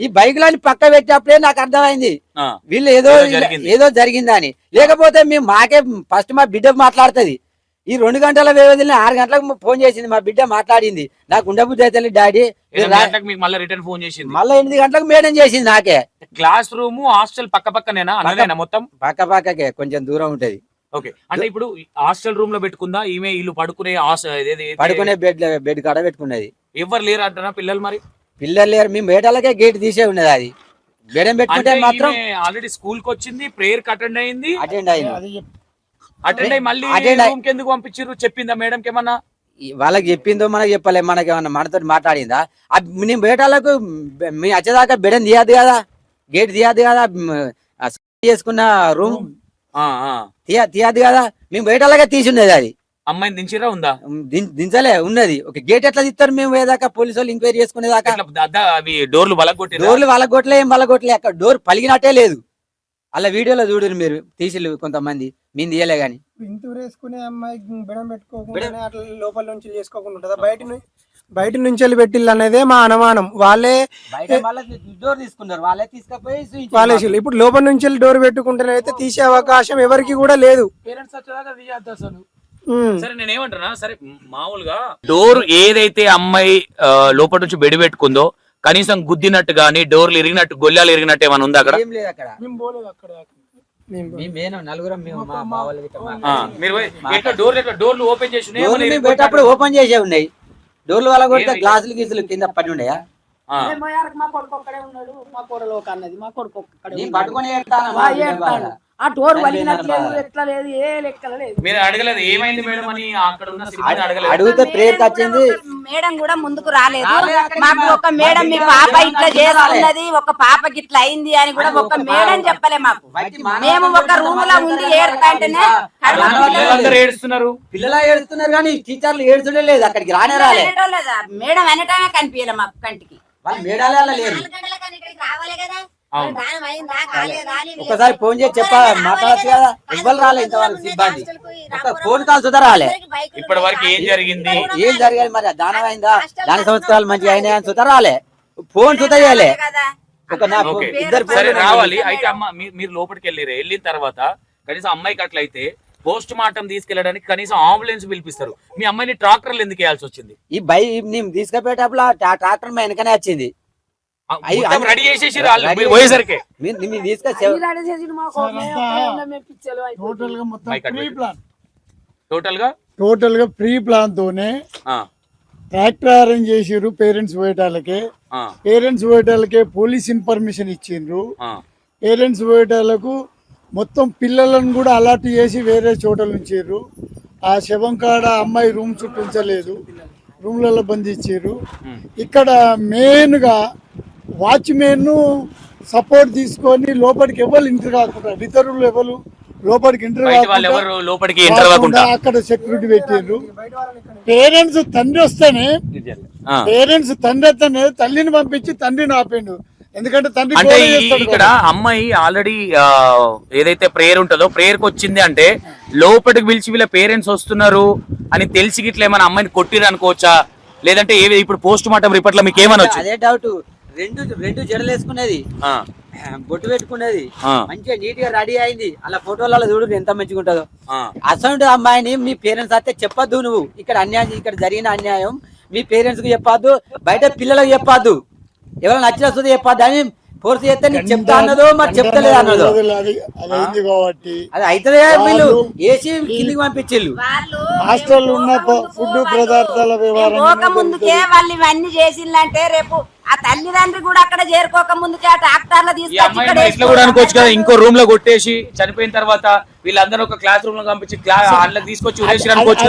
ఈ బైకులని పక్క పెట్టినప్పుడే నాకు అర్థమైంది వీళ్ళు ఏదో జరిగిందని. లేకపోతే మేము మాకే ఫస్ట్ మా బిడ్డ మాట్లాడుతుంది. ఈ 2 గంటల వ్యవధిలో 6 గంటలకు ఫోన్ చేసింది మా బిడ్డ, మాట్లాడింది. నాకు ఉండబుద్ధి అయితే డాడీ మళ్ళీ రిటర్న్ ఫోన్ చేసింది. మళ్ళీ 8 గంటలకు మేడం చేసింది. నాకే క్లాస్ రూమ్ హాస్టల్ పక్క పక్కనేనా? మొత్తం పక్కకే కొంచెం దూరం ఉంటది. ఓకే, అంటే ఇప్పుడు హాస్టల్ రూమ్ లో పెట్టుకుందా ఈమె? ఇల్లు పడుకునే బెడ్ కాడ పెట్టుకున్నది. ఎవరు లేరు అంటున్నా పిల్లలు? మరి పిల్లలు లేరు, మేము మేడలకే గేట్ తీసే ఉన్నది. అది మేడం పెట్టుకుంటే మాత్రం ఆల్రెడీ స్కూల్ కి వచ్చింది, ప్రేయర్ కి అటెండ్ అయింది మళ్ళీ రూమ్ కి ఎందుకు పంపించారు? చెప్పిందా మేడం కి ఏమన్నా? వాళ్ళకి చెప్పిందో మనకి చెప్పలే, మనకి ఏమన్నా మనతో మాట్లాడిందా? నేను బేటాలకు మీ వచ్చేదాకా బెడని తీయద్దు కదా, గేట్ తీయద్దు కదా, చేసుకున్న రూమ్ తీయద్దు కదా, మేము బయటలాగా తీసి ఉన్నది. అది అమ్మాయిని దించిరా ఉందా? దించలే ఉన్నది. ఒక గేట్ ఎట్లా తీస్తారు? మేము పోయేదాకా పోలీసు వాళ్ళు ఎంక్వైరీ చేసుకునేదాకా డోర్లు వలగొట్టలే, ఏం వలగొట్టలే, అక్కడ డోర్ పలిగినట్టే లేదు. అలా వీడియోలో చూడరు మీరు, తీసిల్లు కొంతమంది, మేము తీయలే గాని. ఇంటి వేసుకునే అమ్మాయి బెడం పెట్టుకోకుండా అట్లా లోపల నుంచి చేసుకోకుండా ఉంటుందా? బయట నుంచి వెళ్ళి పెట్టిల్లు అనేదే మా అనుమానం. వాళ్ళే డోర్ తీసుకున్నారు, వాళ్ళే తీసుకపోయి వాళ్ళేసి ఇప్పుడు లోపల నుంచి వెళ్ళి డోర్ పెట్టుకుంటేనైతే తీసే అవకాశం ఎవరికి కూడా లేదు. పేరెంట్స్ వచ్చేదాకా తీయద్దు అసలు. సరే నేను ఏమంటున్నా, సరే మామూలుగా డోర్ ఏదైతే అమ్మాయి లోపల నుంచి బెడి పెట్టుకుందో కనీసం గుద్దినట్టు గానీ డోర్లు ఇరిగినట్టు గొల్లాలు ఇరిగినట్టు ఏమైనా ఉందా అక్కడ? ఏం లేదు అక్కడ. మేము పోలేదు అక్కడ దాకా. నలుగురం మేము మా వాళ్ళు మీరు ఎట్లా డోర్లు ఓపెన్ చేసి పెట్టేటప్పుడు ఓపెన్ చేసే ఉన్నాయి డోర్లు. వాళ్ళ కొడితే గ్లాసులు గీసులు కింద పడి ఉండయా? మా కొడుకు ఒక్కడే ఉన్నాడు, మా కోడలు ఒక అన్నది, మా కొడుకు ఒక్కడే పట్టుకొని ఆ డోర్ వలిగినట్లేదు, ఎట్లా లేదు, ఏ లెక్కల లేదు. మీరు అడగలేదు ఏమైంది మేడం అని అక్కడ ఉన్న సిబ్బంది అడగలేదు? అడిగితే ప్రేయర్ వచ్చింది, మేడం కూడా ముందుకు రాలేదు. మాకు ఒక మేడం మీ పాప ఇట్లా చేస్తున్నది, ఒక పాపకి ఇట్లా అయింది అని కూడా ఒక మేడం చెప్పలే మాకు. మేము ఒక రూమ్ లో ఉండి ఏడుతాంటేనే పిల్లలందరూ ఏడుస్తున్నారు. పిల్లలు ఏడుస్తున్నారు కానీ టీచర్లు ఏడుస్తుండే లేదు, అక్కడికి రానే రాలే. మేడం అనేటమే కనిపించలే మాకు కంటికి. వాళ్ళు మేడాలే లేరు. ఒకసారి ఫోన్ చేసి మాట్లాడచ్చు కదా, ఇవ్వాలి రాలే ఇంతవరకు సిబ్బంది. ఒక ఫోన్ కాల్ సుధా రాలే. ఇప్పటి వరకు ఏం జరిగింది, ఏం జరిగాలి మరి, దానం అయిందా, దాని సంవత్సరాలు మంచిగా అయినాయని సుధా రాలే, ఫోన్ సుధా చేయలే. ఒక ఇద్దరు సరే రావాలి. అయితే అమ్మ మీరు లోపలికి వెళ్ళిన తర్వాత కనీసం అమ్మాయికి అట్లయితే పోస్ట్ మార్టం తీసుకెళ్ళడానికి కనీసం అంబులెన్స్ పిలిపిస్తారు. మీ అమ్మాయిని ట్రాక్టర్లు ఎందుకు వేయాల్సి వచ్చింది? ఈ బైక్ నేను తీసుకుపోయేటప్పుడు ఆ ట్రాక్టర్ మా వెనకనే వచ్చింది. రెడీ చేసేసి పోయేసరికి టోటల్ గా ప్రీ ప్లాన్ తోనే ట్రాక్టర్ అరేంజ్ చేసిర్రు. పేరెంట్స్ పోయేటాలకే పోలీస్ ఇన్ఫర్మేషన్ ఇచ్చిండ్రు. పేరెంట్స్ పోయేటాలకు మొత్తం పిల్లలను కూడా అలర్ట్ చేసి వేరే చోటలు ఉంచారు. ఆ శవం కాడ అమ్మాయి రూమ్ చుట్టూ ఉంచలేదు, రూమ్లలో బంధించారు. ఇక్కడ మెయిన్గా వాచ్మెన్ సపోర్ట్ తీసుకొని లోపలికి ఎవరు ఎంటర్ కాకుండా, ఇతరులు ఎవరు లోపలికి ఎంటర్ కాకుండా అక్కడ సెక్యూరిటీ పెట్టారు. పేరెంట్స్ తండ్రి వస్తేనే తల్లిని పంపించి తండ్రిని ఆపిండు. ఎందుకంటే తండ్రి అంటే ఇక్కడ అమ్మాయి ఆల్రెడీ ఏదైతే ప్రేయర్ ఉంటుందో ప్రేయర్ కి వచ్చింది అంటే లోపలికి పిలిచి వీళ్ళ పేరెంట్స్ వస్తున్నారు అని తెలిసి గిట్ల ఏమైనా అమ్మాయిని కొట్టిరు అనుకోవచ్చా? లేదంటే ఇప్పుడు పోస్ట్ మార్టం రిపోర్ట్ లో మీకు ఏమన్నా అదే డౌట్. రెండు జడలు వేసుకునేది, బొట్టు పెట్టుకునేది, మంచిగా నీట్ గా రెడీ అయింది. అలా ఫోటోలలో చూడు ఎంత మంచిగా ఉంటుందో. అసలు అమ్మాయిని మీ పేరెంట్స్ అయితే చెప్పొద్దు. నువ్వు ఇక్కడ అన్యాయం, ఇక్కడ జరిగిన అన్యాయం మీ పేరెంట్స్ కు చెప్పొద్దు, బయట పిల్లలకు చెప్పొద్దు, ఎవరైనా నచ్చిన వస్తుంది చెప్పొద్దు అని ఫోర్స్ చేస్తే నీకు చెప్తా అన్నదో మరి చెప్తలేదు అన్నదో. అది అయితే వీళ్ళు వేసి కిందికి పంపించిళ్ళు. హాస్టల్ ఉన్న ఫుడ్ పదార్థాల వ్యవహారం ముందుకే వాళ్ళు ఇవన్నీ చేసిందంటే రేపు ఆ తల్లిదండ్రి కూడా అక్కడ చేరుకోక ముందుకే ఆ ట్రాక్టర్లు తీసుకొచ్చి కూడా అనుకోవచ్చు కదా, ఇంకో రూమ్ లో కొట్టేసి చనిపోయిన తర్వాత వీళ్ళందరూ ఒక క్లాస్ రూమ్ లో పంపించి వాళ్ళకి తీసుకొచ్చి ఉరేసి అనుకోవచ్చు.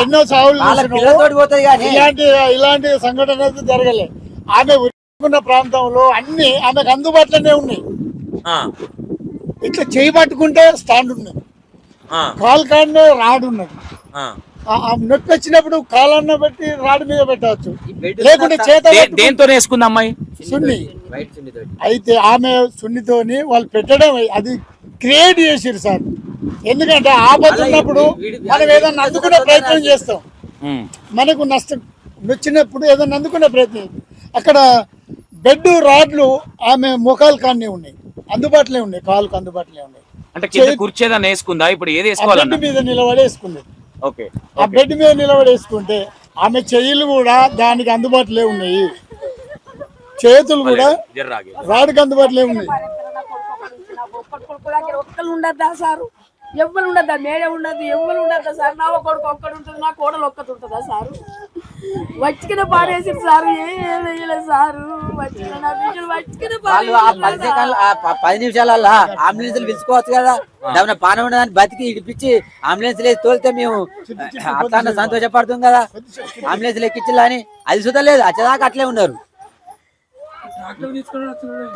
ఎన్నో సాగులు ఇలాంటి సంఘటన జరగలేదు. ఆమె ఉన్న ప్రాంతంలో అన్ని ఆమెకు అందుబాటులోనే ఉన్నాయి. ఇట్లా చేయి పట్టుకుంటే స్టాండ్ ఉన్నది, కాల్ కాడనే రాడ్ ఉన్నది. నొప్పి వచ్చినప్పుడు కాలన్న పెట్టి రాడ్ మీద పెట్టవచ్చు, లేకుంటే చేత దేంతో వేసుకుంది అమ్మాయి సున్ని. అయితే ఆమె సున్నితోని వాళ్ళు పెట్టడం అది క్రియేట్ చేసిరు సార్. ఎందుకంటే ఆపద ఉన్నప్పుడు మనం ఏదైనా అందుకునే ప్రయత్నం చేస్తాం, మనకు నష్టం వచ్చినప్పుడు ఏదైనా అందుకునే ప్రయత్నం. అక్కడ బెడ్ రాడ్లు ఆమె ముఖాలు కానే ఉన్నాయి, అందుబాటులో ఉన్నాయి, కాలుకు అందుబాటులో ఉన్నాయి. అంటే కుర్చేదాన్ని వేసుకుందా? ఇప్పుడు ఏది వేసుకోవాలి? బెడ్ మీద నిలబడేసుకున్నది. ఆ బెడ్ మీద నిలబడేసుకుంటే ఆమె చెయ్యిలు కూడా దానికి అందుబాటులో ఉన్నాయి, చేతులు కూడా రాడ్కి అందుబాటులో ఉన్నాయి. ఒక్కరు ఉండద్దా సారు, ఎవ్వరు ఉండద్దా, మేడే ఉండద్దు, ఎవ్వరు ఉండద్దా సార్. నా కొడుకు ఒక్కడు ఉంటుంది, నా కోడలు ఒక్కటి ఉంటుందా సారు? వచ్చిన పాడేసి సారు, ఏం వేయలేదు సారు. వచ్చిన 10 నిమిషాలల్లా అంబులెన్స్ పిలుచుకోవచ్చు కదా. దాని పానం ఉండదని బతికి ఇడిపించి అంబులెన్స్ లేచి తోలితే మేము అట్లా సంతోషపడుతుంది కదా. అంబులెన్స్ లెక్కించాలని అని అది చూడలేదు, వచ్చేదాకా అట్లే ఉన్నారు.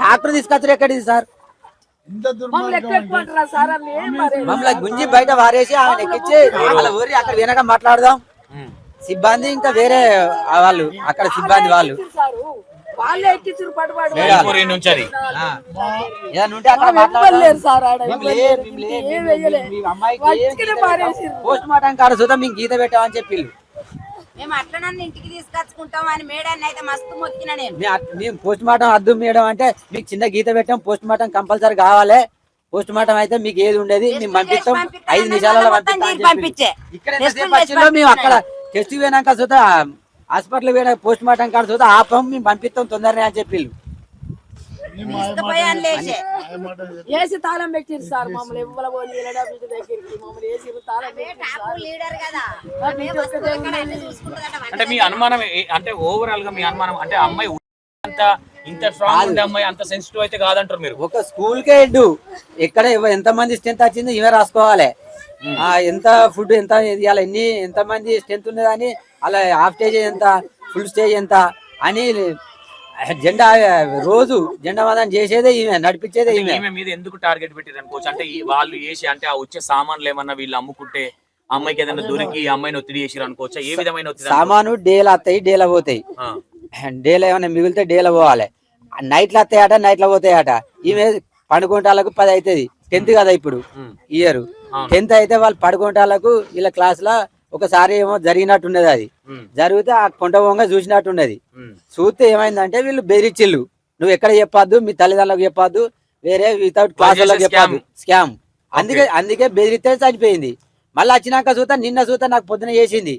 ట్రాక్టర్ తీసుకొచ్చారు ఎక్కడిది సార్? మమ్మల్ని గుంజి బయట వారేసి ఆమె ఎక్కించి వాళ్ళ ఊరి అక్కడ వెనక మాట్లాడదాం. సిబ్బంది ఇంకా వేరే వాళ్ళు అక్కడ సిబ్బంది వాళ్ళు వాళ్ళే ఎక్కించారు పట్టుబడి మైల్పూరి నుంచి అది ఏదైనా ఉంటే అక్కడ ఇవ్వలేరు సార్ ఆడ పోస్ట్ మార్టం కాడ చూద్దాం మీకు గీత పెట్టామని చెప్పి మేము అట్లనన్నా ఇంటికి తీసుకొచ్చుకుంటాం అని మేడాన్ని అయితే మస్తు మొక్కిన నేను. మేము పోస్ట్ మార్టం అద్దు మేడం అంటే మీకు చిన్న గీత పెట్టాం, పోస్ట్ మార్టం కంపల్సరీ కావాలి, పోస్ట్ మార్టం అయితే మీకు ఏది ఉండేది మేము పంపిస్తాం 5 నిమిషాలలో పంపించే ఇక్కడ మేము అక్కడ టెస్ట్ పోయినాక చూద్దా హాస్పిటల్ పోయినా పోస్ట్ మార్టం కాడ చూద్దా ఆపం మేము పంపిస్తాం తొందరనే అని చెప్పి ఏసి తాళం పెట్టిరు సార్ మమ్మల్ని ఎవ్వల పోనీ దగ్గరికి మమ్మల్ని ఏసి తాళం లీడర్ కదా అంటే మీ అనుమానం అంటే ఓవరాల్ గా మీ అనుమానం అంటే అమ్మాయి అంత ఇంత స్ట్రాంగ్ ఉండే అమ్మాయి అంత సెన్సిటివ్ అయితే కాదంటారు మీరు. ఒక స్కూల్ కే హెడ్ ఎక్కడ ఎంత మంది స్ట్రెంత్ వచ్చిందో ఇవే రాసుకోవాలి, ఎంత ఫుడ్ ఎంత ఇవ్వాలి, ఎంత మంది స్ట్రెంత్ ఉన్నదని అలా హాఫ్ స్టేజ్ ఎంత ఫుల్ స్టేజ్ ఎంత అని జెండా రోజు జెండా వాదన చేసేదే ఈమె, నడిపించేదే ఈమె. మీద ఎందుకు టార్గెట్ పెట్టారు అనుకోవచ్చు అంటే వాళ్ళు చేసి అంటే ఆ వచ్చే సామాన్లు ఏమన్నా వీళ్ళు అమ్ముకుంటే అమ్మాయికి ఏదైనా దొరికి అమ్మాయిని ఒత్తిడి చేసిరు అనుకోవచ్చా? ఏ విధమైన ఒత్తిడి? సామాను డేలా వస్తాయి డేలా పోతాయి, డేలా ఏమైనా మిగిలితే డేలా పోవాలి, నైట్లో వస్తాయట నైట్లో పోతాయట. ఈమె పడుకుంటాలకు 10 అవుతుంది, 10th కదా ఇప్పుడు ఇయర్ 10th అయితే వాళ్ళు పడుకుంటాలకు వీళ్ళ క్లాస్ లో ఒకసారి ఏమో జరిగినట్టున్నది, అది జరిగితే ఆ కొంట పొంగ చూసినట్టున్నది. చూస్తే ఏమైందంటే వీళ్ళు బెదిరిచ్చిళ్ళు, నువ్వు ఎక్కడ చెప్పొద్దు, మీ తల్లిదండ్రులకు చెప్పొద్దు, వేరే వితౌట్ క్లాస్ వాళ్ళకి చెప్పొద్దు, స్కామ్. అందుకే బెదిరిస్తే చనిపోయింది. మళ్ళీ వచ్చినాక చూత నిన్న చూత నాకు పొద్దున చేసింది,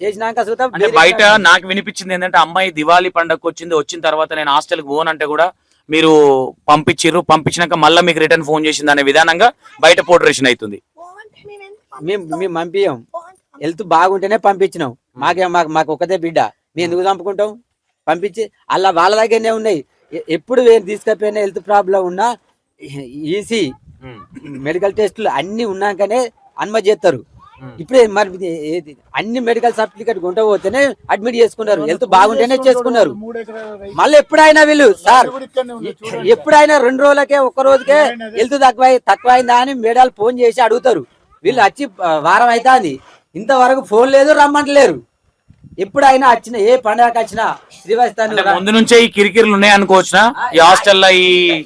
చేసినాక చూత బయట నాకు వినిపించింది ఏంటంటే అమ్మాయి దివాళీ పండగకు వచ్చిన తర్వాత నేను హాస్టల్కి పోన్ అంటే కూడా మీరు పంపించిర్రు, పంపించినాక మళ్ళీ మీకు రిటర్న్ ఫోన్ చేసింది అనే విధానంగా బయట పోర్ట్రేషన్ అవుతుంది. మేము పంపించాం, హెల్త్ బాగుంటేనే పంపించినాం. మాకు ఒకటే బిడ్డ, మేము ఎందుకు చంపుకుంటాం? పంపించి అలా వాళ్ళ దగ్గరనే ఉన్నాయి. ఎప్పుడు వేరు తీసుకపోయినా హెల్త్ ప్రాబ్లం ఉన్నా ఈసీ మెడికల్ టెస్టులు అన్ని ఉన్నాకనే అనుమతి చేస్తారు. ఇప్పుడే మరి అన్ని మెడికల్ సర్టిఫికేట్ కొంట పోతేనే అడ్మిట్ చేసుకున్నారు, హెల్త్ బాగుంటేనే చేసుకున్నారు. మళ్ళీ ఎప్పుడైనా వీళ్ళు సార్ ఎప్పుడైనా 2 రోజులకే 1 రోజుకే హెల్త్ తక్కువైందా అని మేడాలు ఫోన్ చేసి అడుగుతారు. వీళ్ళు వచ్చి వారం అవుతుంది, ఇంతవరకు ఫోన్ లేదు, రమ్మంటలేరు. ఎప్పుడైనా వచ్చిన ఏ పండుగకి వచ్చినా శ్రీవస్తాను ముందు నుంచే ఈ కిరికిరులు ఉన్నాయి అనుకోవచ్చునా ఈ హాస్టల్లో?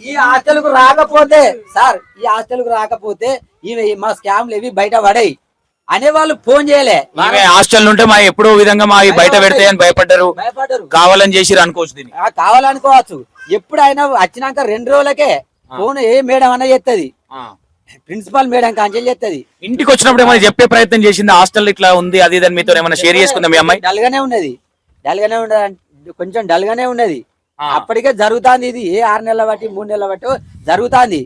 ఈ హాస్టల్ కు రాకపోతే సార్, ఈ హాస్టల్ కు రాకపోతే ఈమె మా స్కామ్లు ఏవి బయట పడాయి అనే వాళ్ళు ఫోన్ చేయలే. హాస్టల్ ఉంటే మా ఎప్పుడో విధంగా మా బయట పెడతాయని భయపడ్డారు, కావాలని చేసిరు అనుకోవచ్చు. దీన్ని కావాలనుకోవచ్చు. ఎప్పుడైనా వచ్చినాక 2 రోజులకే ఫోన్ ఏ మేడం అన్న చేస్తుంది, ప్రిన్సిపాల్ మేడం కాంచెల్ చేస్తుంది. ఇంటికి వచ్చినప్పుడు ఏమైనా చెప్పే ప్రయత్నం చేసింది హాస్టల్ ఇట్లా ఉంది అది ఇది అని మీతో ఏమైనా షేర్ చేసుకుందా? మీ అమ్మాయి డల్ గానే ఉన్నది, కొంచెం డల్ గానే ఉన్నది. అప్పటికే జరుగుతుంది, ఇది ఏ 6 నెలల బట్టి 3 నెలల బట్టి జరుగుతుంది.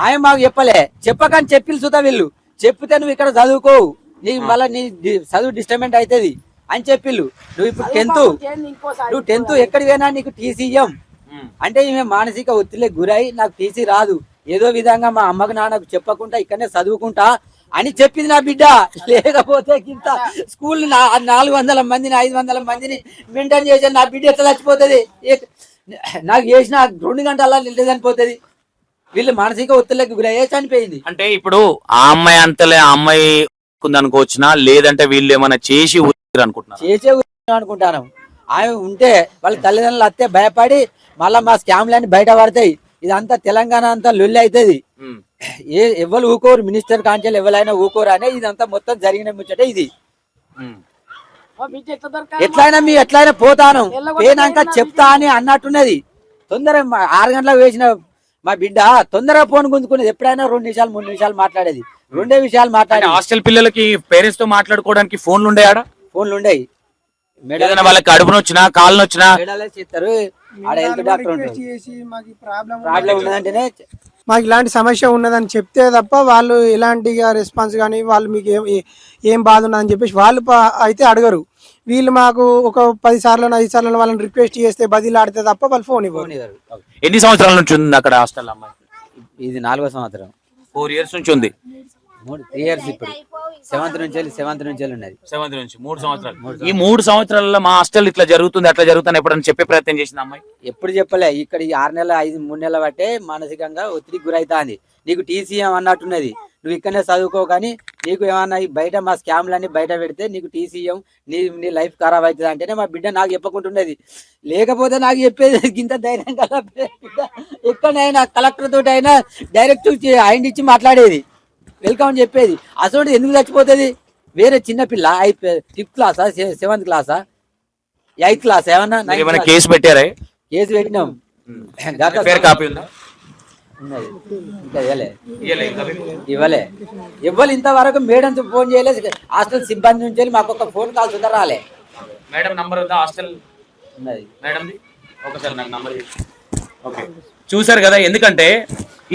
ఆయన మాకు చెప్పకని చెప్పిల్లు చూతా, వీళ్ళు చెప్తే నువ్వు ఇక్కడ చదువుకోవు, నీకు మళ్ళీ నీ చదువు డిస్టర్బెంట్ అవుతుంది అని చెప్పిల్లు. నువ్వు ఇప్పుడు 10th ఎక్కడికి పోయినా నీకు టీసీ ఇయ్యం అంటే ఈమె మానసిక ఒత్తిడికి గురై నాకు టీసీ రాదు, ఏదో విధంగా మా అమ్మకు నాన్నకు చెప్పకుండా ఇక్కడనే చదువుకుంటా అని చెప్పింది నా బిడ్డ. లేకపోతే ఇంత స్కూల్ 400 మందిని 500 మందిని మెయింటైన్ చేసే నా బిడ్డ ఎట్లా చచ్చిపోతుంది? నాకు చేసిన 2 గంటల చనిపోతుంది. వీళ్ళు మానసిక ఒత్తిడికి గురయ్యే చనిపోయింది. అంటే ఇప్పుడు ఆ అమ్మాయి అంతలే ఆ అమ్మాయి అనుకోవచ్చునా, లేదంటే వీళ్ళు ఏమైనా చేసి అనుకుంటున్నారు? చేసే అనుకుంటాను. ఆమె ఉంటే వాళ్ళ తల్లిదండ్రులు అత్తే భయపడి మళ్ళా మా స్కామ్లన్నీ బయట పడతాయి. ఇదంతా తెలంగాణ అంతా లొల్లి అవుతుంది. ఎవరు ఊకోరు, మినిస్టర్ కాంచెల్ ఎవరైనా ఊకోరు అనే ఇదంతా మొత్తం జరిగిన ముచ్చట ఇది. ఎట్లయినా పోతాను, పోయినాక చెప్తా అని అన్నట్టున్నది. తొందరగా 6 గంటలకు వేసిన మా బిడ్డ తొందరగా ఫోన్ గుంజుకునేది. ఎప్పుడైనా 2 నిమిషాలు 3 నిమిషాలు మాట్లాడేది, 2 విషయాలు మాట్లాడేది. హాస్టల్ పిల్లలకి పేరెంట్స్ తో మాట్లాడుకోవడానికి ఫోన్లు ఉండే, ఆడ ఫోన్లు ఉండేవి. వాళ్ళకి కడుపున వచ్చినా కాళ్ళని వచ్చినా చేస్తారు. మాకు ఇలాంటి సమస్య ఉన్నదని చెప్తే తప్ప వాళ్ళు ఎలాంటి రెస్పాన్స్ కానీ వాళ్ళు మీకు ఏం బాధ ఉన్నదని చెప్పేసి వాళ్ళు అయితే అడగరు. వీళ్ళు మాకు ఒక 10 సార్లు 5 సార్లు వాళ్ళని రిక్వెస్ట్ చేస్తే బదిలీ ఆడితే తప్ప వాళ్ళు ఫోన్ ఇవ్వరు. ఎన్ని సంవత్సరాల నుంచి ఉంది అక్కడ హాస్టల్ అమ్మాయి? ఇది 4వ సంవత్సరం, 4 years నుంచి ఉంది. 3 years ఇప్పుడు 7th నుంచి ఉన్నది. 7th నుంచి 3 సంవత్సరాలు. ఈ 3 సంవత్సరాలలో మా హాస్టల్ ఇట్లా జరుగుతుంది అట్లా జరుగుతుంది ఎప్పుడైనా చెప్పే ప్రయత్నం చేసింది అమ్మాయి? ఎప్పుడు చెప్పలే. ఇక్కడ 6 నెలలు 3 నెలల బట్టే మానసికంగా ఒత్తిడికి గురైతాంది. నీకు టీసీఎం అన్నట్టున్నది, నువ్వు ఇక్కడనే చదువుకో కానీ నీకు ఏమన్నా ఈ బయట మా స్కామ్లన్నీ బయట పెడితే నీకు టీసీఎం నీ లైఫ్ ఖరాబ్ అవుతుంది అంటేనే మా బిడ్డ నాకు చెప్పకుంటున్నది. లేకపోతే నాకు చెప్పేది ఇంత ధైర్యం కదా ఎక్కడైనా కలెక్టర్ తోటి అయినా డైరెక్ట్ హ్యాండ్ ఇచ్చి మాట్లాడేది, వెల్కమ్ అని చెప్పేది. అసలు ఎందుకు చచ్చిపోతుంది? వేరే చిన్న పిల్ల 5th క్లాసా 7th క్లాసా 8th క్లాస్ ఏమన్నా కేసు పెట్టారా? కేసు పెట్టినాం. కాపీ ఉందా? ఇంకా ఇవ్వలే ఇవ్వాలి. ఇంతవరకు మేడం ఫోన్ చేయలేదు. హాస్టల్ సిబ్బంది నుంచి మాకు ఒక ఫోన్ కాల్ సుధా రాలే. మేడం నంబర్ ఉందా హాస్టల్ మేడం? ఒకసారి నాకు నంబర్. ఓకే, చూసారు కదా. ఎందుకంటే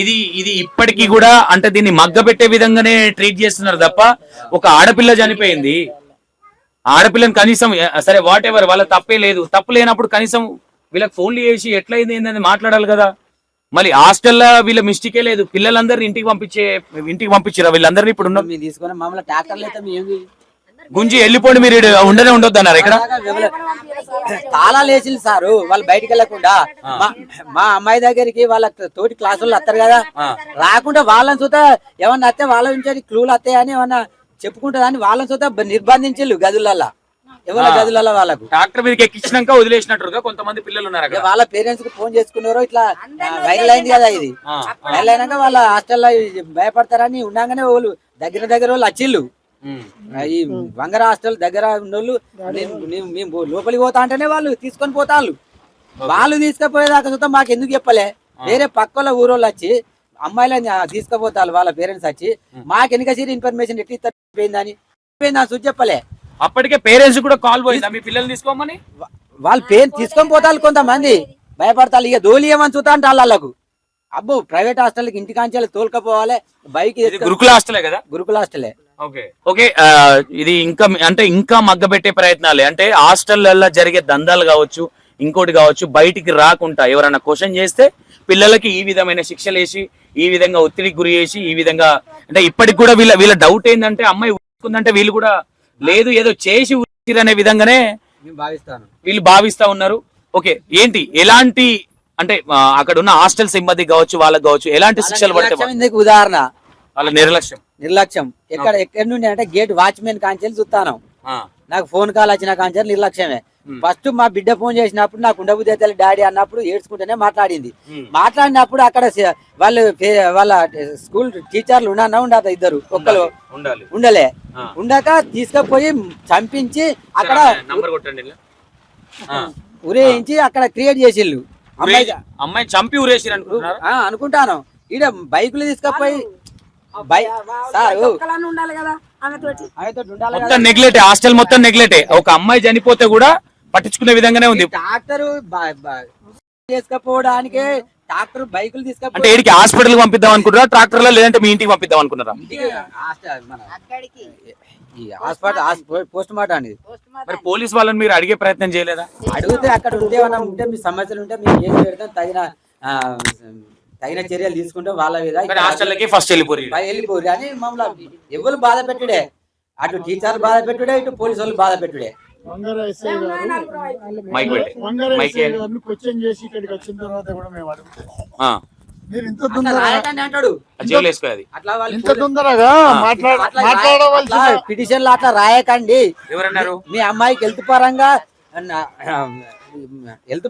ఇది ఇప్పటికీ కూడా అంటే దీన్ని మగ్గ పెట్టే విధంగానే ట్రీట్ చేస్తున్నారు తప్ప, ఒక ఆడపిల్ల చనిపోయింది, ఆడపిల్లని కనీసం సరే వాట్ ఎవర్ వాళ్ళ తప్పే లేదు, తప్పు లేనప్పుడు కనీసం వీళ్ళకి ఫోన్లు చేసి ఎట్లయింది ఏందని మాట్లాడాలి కదా. మళ్ళీ హాస్టల్లో వీళ్ళ మిస్టేకే లేదు, పిల్లలందరినీ ఇంటికి పంపించారా వీళ్ళందరినీ? ఇప్పుడు తీసుకుని మామూలు ట్రాక్టర్లు అయితే గుంజి వెళ్ళిపోండి, మీరు ఉండనే ఉండొద్దు అన్నారు. ఇక్కడ తాళాలు వేసింది సారు, వాళ్ళు బయటకు వెళ్ళకుండా. మా అమ్మాయి దగ్గరికి వాళ్ళ తోటి క్లాసులు వస్తారు కదా, రాకుండా వాళ్ళని చూతా ఏమన్నా వస్తే వాళ్ళ నుంచి క్లూలు వస్తాయని ఏమన్నా చెప్పుకుంటుందని వాళ్ళని చూతా నిర్బంధించు గదులల్లా. ఎవరి గదులలో వాళ్ళకు డాక్టర్ మీదకి ఎక్కించినాక వదిలేసినట్టుగా కొంతమంది పిల్లలు ఉన్నారు. వాళ్ళ పేరెంట్స్ కి ఫోన్ చేసుకున్నారు. ఇట్లా వైరల్ అయింది కదా, ఇది వైరల్ అయినాక వాళ్ళ హాస్టల్లో భయపడతారని ఉండగానే వాళ్ళు దగ్గర వాళ్ళు వచ్చిళ్ళు. ఈ బంగారా హాస్టల్ దగ్గర ఉన్నోళ్ళు మేము లోపలికి పోతా అంటేనే వాళ్ళు తీసుకొని పోతాళ్ళు. వాళ్ళు తీసుకుపోయేదాకా చూద్దాం మాకు ఎందుకు చెప్పలే. వేరే పక్కల ఊరోళ్ళు వచ్చి అమ్మాయిలని తీసుకుపోతారు, వాళ్ళ పేరెంట్స్ వచ్చి మాకు వెనక సీరి ఇన్ఫర్మేషన్ ఎట్లా పోయిందని చూసి చెప్పలే. అప్పటికే పేరెంట్స్ కూడా కాల్ పోయిందా మీ పిల్లల్ని తీసుకోమని? వాళ్ళు పేరెంట్స్ తీసుకొని పోతారు, కొంతమంది భయపడతారు. ఇక దోలియమని చూస్తా అంటే వాళ్ళకు అబ్బో ప్రైవేట్ హాస్టల్కి ఇంటికాంచాలి తోలుకపోవాలి. బైక్ గురుకుల హాస్టలే కదా? గురుకుల హాస్టలే. ఓకే, ఇది ఇంకా మగ్గబెట్టే ప్రయత్నాలే. అంటే హాస్టల్లో జరిగే దందాలు కావచ్చు, ఇంకోటి కావచ్చు, బయటికి రాకుండా ఎవరైనా క్వశ్చన్ చేస్తే పిల్లలకి ఈ విధమైన శిక్షలు వేసి, ఈ విధంగా ఒత్తిడికి గురి చేసి, ఈ విధంగా అంటే ఇప్పటికి కూడా వీళ్ళ డౌట్ ఏంటంటే అమ్మాయి ఊరుకుందంటే వీళ్ళు కూడా లేదు ఏదో చేసి అనే విధంగానే వీళ్ళు భావిస్తా ఉన్నారు. ఓకే, ఏంటి ఎలాంటి అంటే అక్కడ ఉన్న హాస్టల్ సిబ్బంది కావచ్చు, వాళ్ళకి కావచ్చు ఎలాంటి శిక్షలు పడతాయి? ఉదాహరణ వాళ్ళ నిర్లక్ష్యం ఎక్కడి నుండి అంటే గేట్ వాచ్మెన్ కాంచెలు చూస్తాను. నాకు ఫోన్ కాల్ వచ్చిన కాంచెలు నిర్లక్ష్యమే. ఫస్ట్ మా బిడ్డ ఫోన్ చేసినప్పుడు నాకు ఉండబుద్ధి అయితే డాడీ అన్నప్పుడు ఏడ్చుకుంటేనే మాట్లాడింది. మాట్లాడినప్పుడు అక్కడ వాళ్ళ స్కూల్ టీచర్లు ఉండదా ఇద్దరు, ఒక్కరు ఉండలే. ఉండక తీసుకుపోయి చంపించి అక్కడ ఉరేయించి అక్కడ క్రియేట్ చేసిళ్ళు. అమ్మాయి చంపి ఉరేసి అనుకుంటాను. ఈడ బైకులు తీసుకుపోయి మొత్తం నెగ్లెట్, హాస్టల్ మొత్తం నెగ్లెట్. ఒక అమ్మాయి చనిపోతే కూడా పట్టించుకునే విధంగానే ఉంది. డాక్టర్ తీసుకుపోవడానికే డాక్టర్ బైకులు తీసుకుపోయి అంటే ఏడికి హాస్పిటల్ పంపిద్దాం అనుకుంటారా ట్రాక్టర్ లో, లేదంటే మీ ఇంటికి పంపిద్దాం అనుకున్నారా? పోస్ట్ మార్టం అనేది. మరి పోలీస్ వాళ్ళని మీరు అడిగే ప్రయత్నం చేయలేదా? అడిగితే అక్కడ ఉంటే మీ సమస్యలు ఉంటే మేము కేసు పెడతాం, తగిన చర్యలు తీసుకుంటే వాళ్ళ మీద హాస్టల్కి ఫస్ట్ వెళ్ళిపోరు అని మమ్మల్ని ఎవరు బాధ పెట్టుడే, అటు టీచర్ బాధ పెట్టుడే, ఇటు పోలీసు వాళ్ళు బాధ పెట్టుడే. క్వశ్చన్ చేసి ఇక్కడికి వచ్చిన తర్వాత కూడా మేము అడుగుతాం మీరు ఇంత తొందరగా పిటిషన్లు అట్లా రాయకండి. ఎవరన్నారు? మీ అమ్మాయికి హెల్త్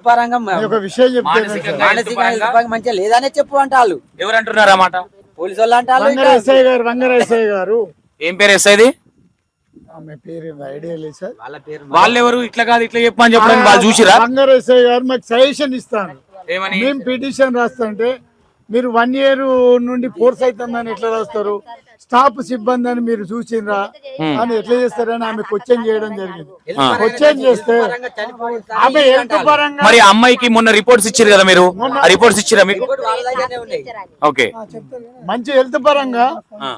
పరంగా మానసిక మంచిగా లేదనే చెప్పు అంటే వాళ్ళు ఎవరంటున్నారు అన్నమాట? పోలీసు వాళ్ళు అంటారు. గారు ఏం పేరు ఎస్ఐది? వాళ్ళు ఎవరు? ఇట్లా కాదు ఇట్లా చెప్పని చెప్పడానికి వాళ్ళు చూసిరా? బంగారెస్ఐ గారు మాకు సజెషన్ ఇస్తాను. మేము పిటిషన్ రాస్తుంటే మీరు 1 year నుండి ఫోర్స్ అవుతుందని ఎట్లా రాస్తారు? స్టాఫ్ సిబ్బంది అని మీరు చూసినరా అని ఎట్లా చేస్తారని ఆమె క్వశ్చన్ చేయడం జరిగింది. క్వశ్చన్ చేస్తే ఆమె హెల్త్ పరంగా మరి అమ్మాయికి మొన్న రిపోర్ట్స్ ఇచ్చారు కదా, మీరు రిపోర్ట్స్ ఇచ్చిరా మీకు? ఓకే, మంచి హెల్త్ పరంగా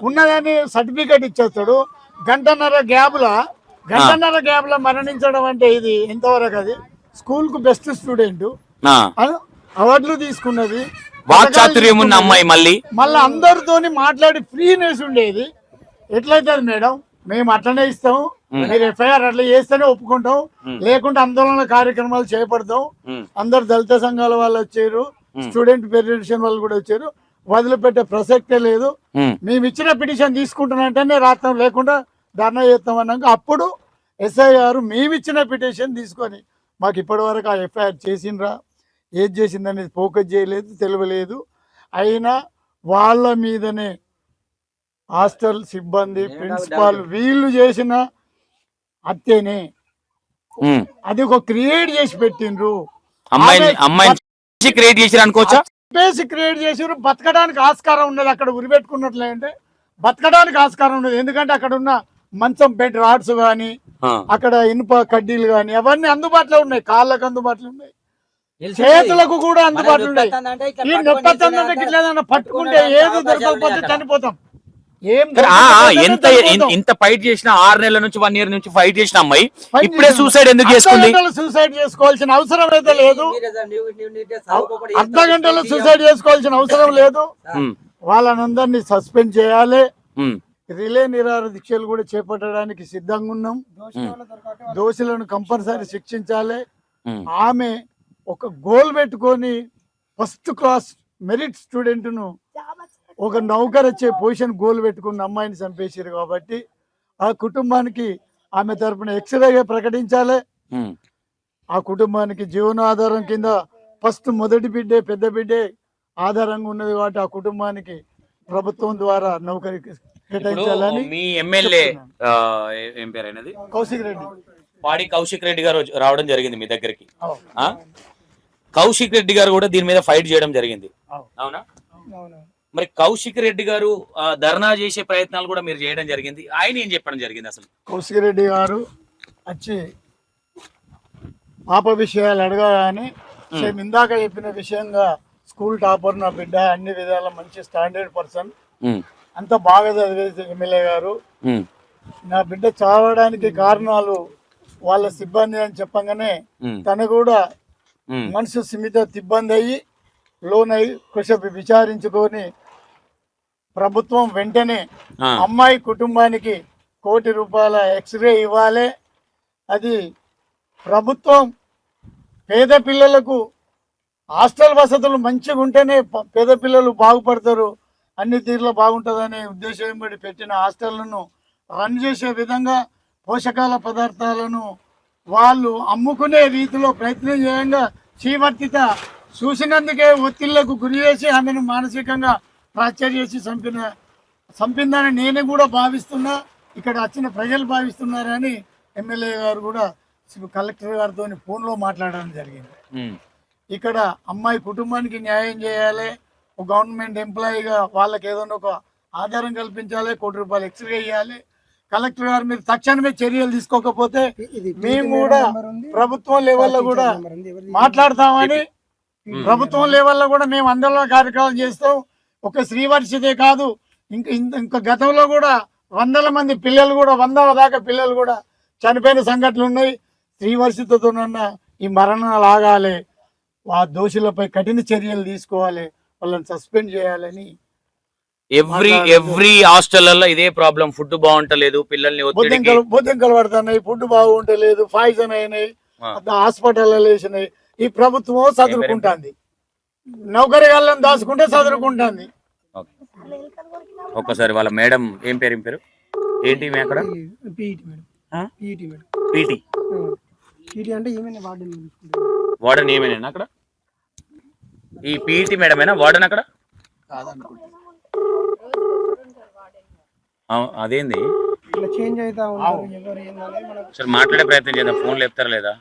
ఉన్నదని సర్టిఫికేట్ ఇచ్చేస్తాడు. గంటన్నర గ్యాప్ లో మరణించడం అంటే ఇది ఎంతవరకు? అది స్కూల్ కు బెస్ట్ స్టూడెంట్ అవార్డులు తీసుకున్నది, వాక్చాతుర్యం ఉన్న అమ్మాయి. మళ్ళీ అందరితోని మాట్లాడి ఫ్రీనెస్ ఉండేది. ఎట్లయితే మేడం మేము అట్లనే ఇస్తాం, మీరు ఎఫ్ఐఆర్ అట్లా చేస్తేనే ఒప్పుకుంటాం, లేకుంటే ఆందోళన కార్యక్రమాలు చేపడతాం. అందరు దళిత సంఘాల వాళ్ళు వచ్చారు, స్టూడెంట్ ఫెడరేషన్ వాళ్ళు కూడా వచ్చారు. వదిలిపెట్టే ప్రసక్తే లేదు. ఉమ్, మేము ఇచ్చిన పిటిషన్ తీసుకుంటున్నట్టనే రాత్రం లేకుండా ధర్నా చేస్తాం అన్నాక అప్పుడు ఎస్ఐ గారు మేమిచ్చిన పిటిషన్ తీసుకొని మాకు ఇప్పటివరకు ఆ ఎఫ్ఐఆర్ చేసిండ్రా ఏది చేసిందనేది ఫోకస్ చేయలేదు, తెలియలేదు. అయినా వాళ్ళ మీదనే హాస్టల్ సిబ్బంది ప్రిన్సిపాల్ వీళ్ళు చేసిన హత్యనే ఉమ్. అది ఒక క్రియేట్ చేసి పెట్టిండ్రు. అమ్మాయి క్రియేట్ చేసిరు అనుకోవచ్చా? స్పేస్ క్రియేట్ చేసారు. బతకడానికి ఆస్కారం ఉన్నది. అక్కడ ఉరిపెట్టుకున్నట్లే అంటే బతకడానికి ఆస్కారం ఉన్నది. ఎందుకంటే అక్కడ ఉన్న మంచం బెడ్ రాడ్స్ కానీ అక్కడ ఇనుప కడ్డీలు కానీ అవన్నీ అందుబాటులో ఉన్నాయి. కాళ్ళకు అందుబాటులో ఉన్నాయి, చేతులకు కూడా అందుబాటులో ఉన్నాయి. ఈ నొప్పంటే ఇట్లా పట్టుకుంటే ఏది దొరకకపోతే చనిపోతాం. ఏం ఎంత ఇంత ఫైట్ చేసిన 6 నెలల నుంచి 1 year నుంచి ఫైట్ చేసిన అమ్మాయి ఇప్పుడే సూసైడ్ ఎందుకు చేసుకుంది? సూసైడ్ చేసుకోవాల్సిన అవసరం అయితే లేదు. అర్ధ గంటలో సూసైడ్ చేసుకోవాల్సిన అవసరం లేదు. వాళ్ళనందరినీ సస్పెండ్ చేయాలి. రిలే నిరాహార దీక్షలు కూడా చేపట్టడానికి సిద్ధంగా ఉన్నాం. దోషులను కంపల్సరీ శిక్షించాలి. ఆమె ఒక గోల్ పెట్టుకొని ఫస్ట్ క్లాస్ మెరిట్ స్టూడెంట్ ను ఒక నౌకర్ వచ్చే పొజిషన్ గోల్ పెట్టుకున్న అమ్మాయిని చంపేసారు. కాబట్టి ఆ కుటుంబానికి ఆమె తరపున ఎక్స్రేగా ప్రకటించాలి. ఆ కుటుంబానికి జీవనాధారం కింద ఫస్ట్ మొదటి బిడ్డే పెద్ద బిడ్డే ఆధారంగా ఉన్నది. కాబట్టి ఆ కుటుంబానికి ప్రభుత్వం ద్వారా నౌకరీ కేటాయించాలని మీ ఎమ్మెల్యే ఏం పేరు అయినది కౌశిక్ రెడ్డి పాడి కౌశిక్ రెడ్డి గారు రావడం జరిగింది మీ దగ్గరికి. కౌశిక్ రెడ్డి గారు కూడా దీని మీద ఫైట్ చేయడం జరిగింది, అవునా? మరి కౌశిక్ రెడ్డి గారు ధర్నా చేసే ప్రయత్నాలు కూడా మీరు చేయడం జరిగింది. ఆయన ఏం చెప్పడం జరిగింది అసలు? కౌశిక్ రెడ్డి గారు వచ్చి పాప విషయాలు అడగాలని సేమ్ ఇందాక చెప్పిన విషయంగా స్కూల్ టాపర్ నా బిడ్డ, అన్ని విధాల మంచి స్టాండర్డ్ పర్సన్, అంత బాగా చదివేది ఎమ్మెల్యే గారు. నా బిడ్డ చావడానికి కారణాలు వాళ్ళ సిబ్బంది అని చెప్పగానే తను కూడా మనసు సిమిత ఇబ్బంది అయ్యి లోన్ అయ్యి కొంచెం విచారించుకొని ప్రభుత్వం వెంటనే అమ్మాయి కుటుంబానికి ₹1 కోటి ఎక్స్రే ఇవ్వాలి. అది ప్రభుత్వం పేద పిల్లలకు హాస్టల్ వసతులు మంచిగా ఉంటేనే పేద పిల్లలు బాగుపడతారు, అన్ని తీరులో బాగుంటుందనే ఉద్దేశం బట్టి పెట్టిన హాస్టళ్లను రన్ చేసే విధంగా పోషకాల పదార్థాలను వాళ్ళు అమ్ముకునే రీతిలో ప్రయత్నం చేయంగా చీవర్తిత చూసినందుకే ఒత్తిళ్లకు గురి చేసి ఆమెను మానసికంగా టార్చర్ చేసి చంపిందని నేను కూడా భావిస్తున్నా, ఇక్కడ వచ్చిన ప్రజలు భావిస్తున్నారని ఎమ్మెల్యే గారు కూడా కలెక్టర్ గారితో ఫోన్లో మాట్లాడడం జరిగింది. ఇక్కడ అమ్మాయి కుటుంబానికి న్యాయం చేయాలి, ఒక గవర్నమెంట్ ఎంప్లాయీగా వాళ్ళకి ఏదైనా ఒక ఆధారం కల్పించాలి, ₹1 కోటి ఎక్స్రే ఇవ్వాలి. కలెక్టర్ గారు మీరు తక్షణమే చర్యలు తీసుకోకపోతే మేము కూడా ప్రభుత్వం లెవెల్లో కూడా మాట్లాడతామని, ప్రభుత్వం లెవెల్లో కూడా మేము ఆందోళన కార్యక్రమాలు చేస్తాం. ఒక శ్రీవర్షితే కాదు, ఇంకా గతంలో కూడా 100 మంది పిల్లలు కూడా 100 దాకా పిల్లలు కూడా చనిపోయిన సంఘటనలు ఉన్నాయి. శ్రీవర్షితతోనున్న ఈ మరణాలు ఆగాలి, ఆ దోషులపై కఠిన చర్యలు తీసుకోవాలి, వాళ్ళని సస్పెండ్ చేయాలని. ఎవ్రీ హాస్టల్లో ఇదే ప్రాబ్లం, ఫుడ్ బాగుంటలేదు, పిల్లల్ని బొద్దింకలు పడుతున్నాయి, ఫుడ్ బాగుంటలేదు, పాయిజన్ అయినాయి, హాస్పిటల్ వేసినాయి. ఈ ప్రభుత్వం చదువుకుంటుంది, నౌకరీ వాళ్ళని దాచుకుంటే చదువుకుంటుంది. ఒక్కసారి వాళ్ళ మేడం ఏం పేరు ఏంటి అక్కడ? పీటీ అంటే వార్డెన్ ఏమైనా అక్కడ? ఈ పీటీ మేడమేనా వార్డెన్ అక్కడ? అదేంది చేంజ్ అవుతా సరే మాట్లాడే ప్రయత్నం చేద్దాం, ఫోన్ లేపుతారా లేదా?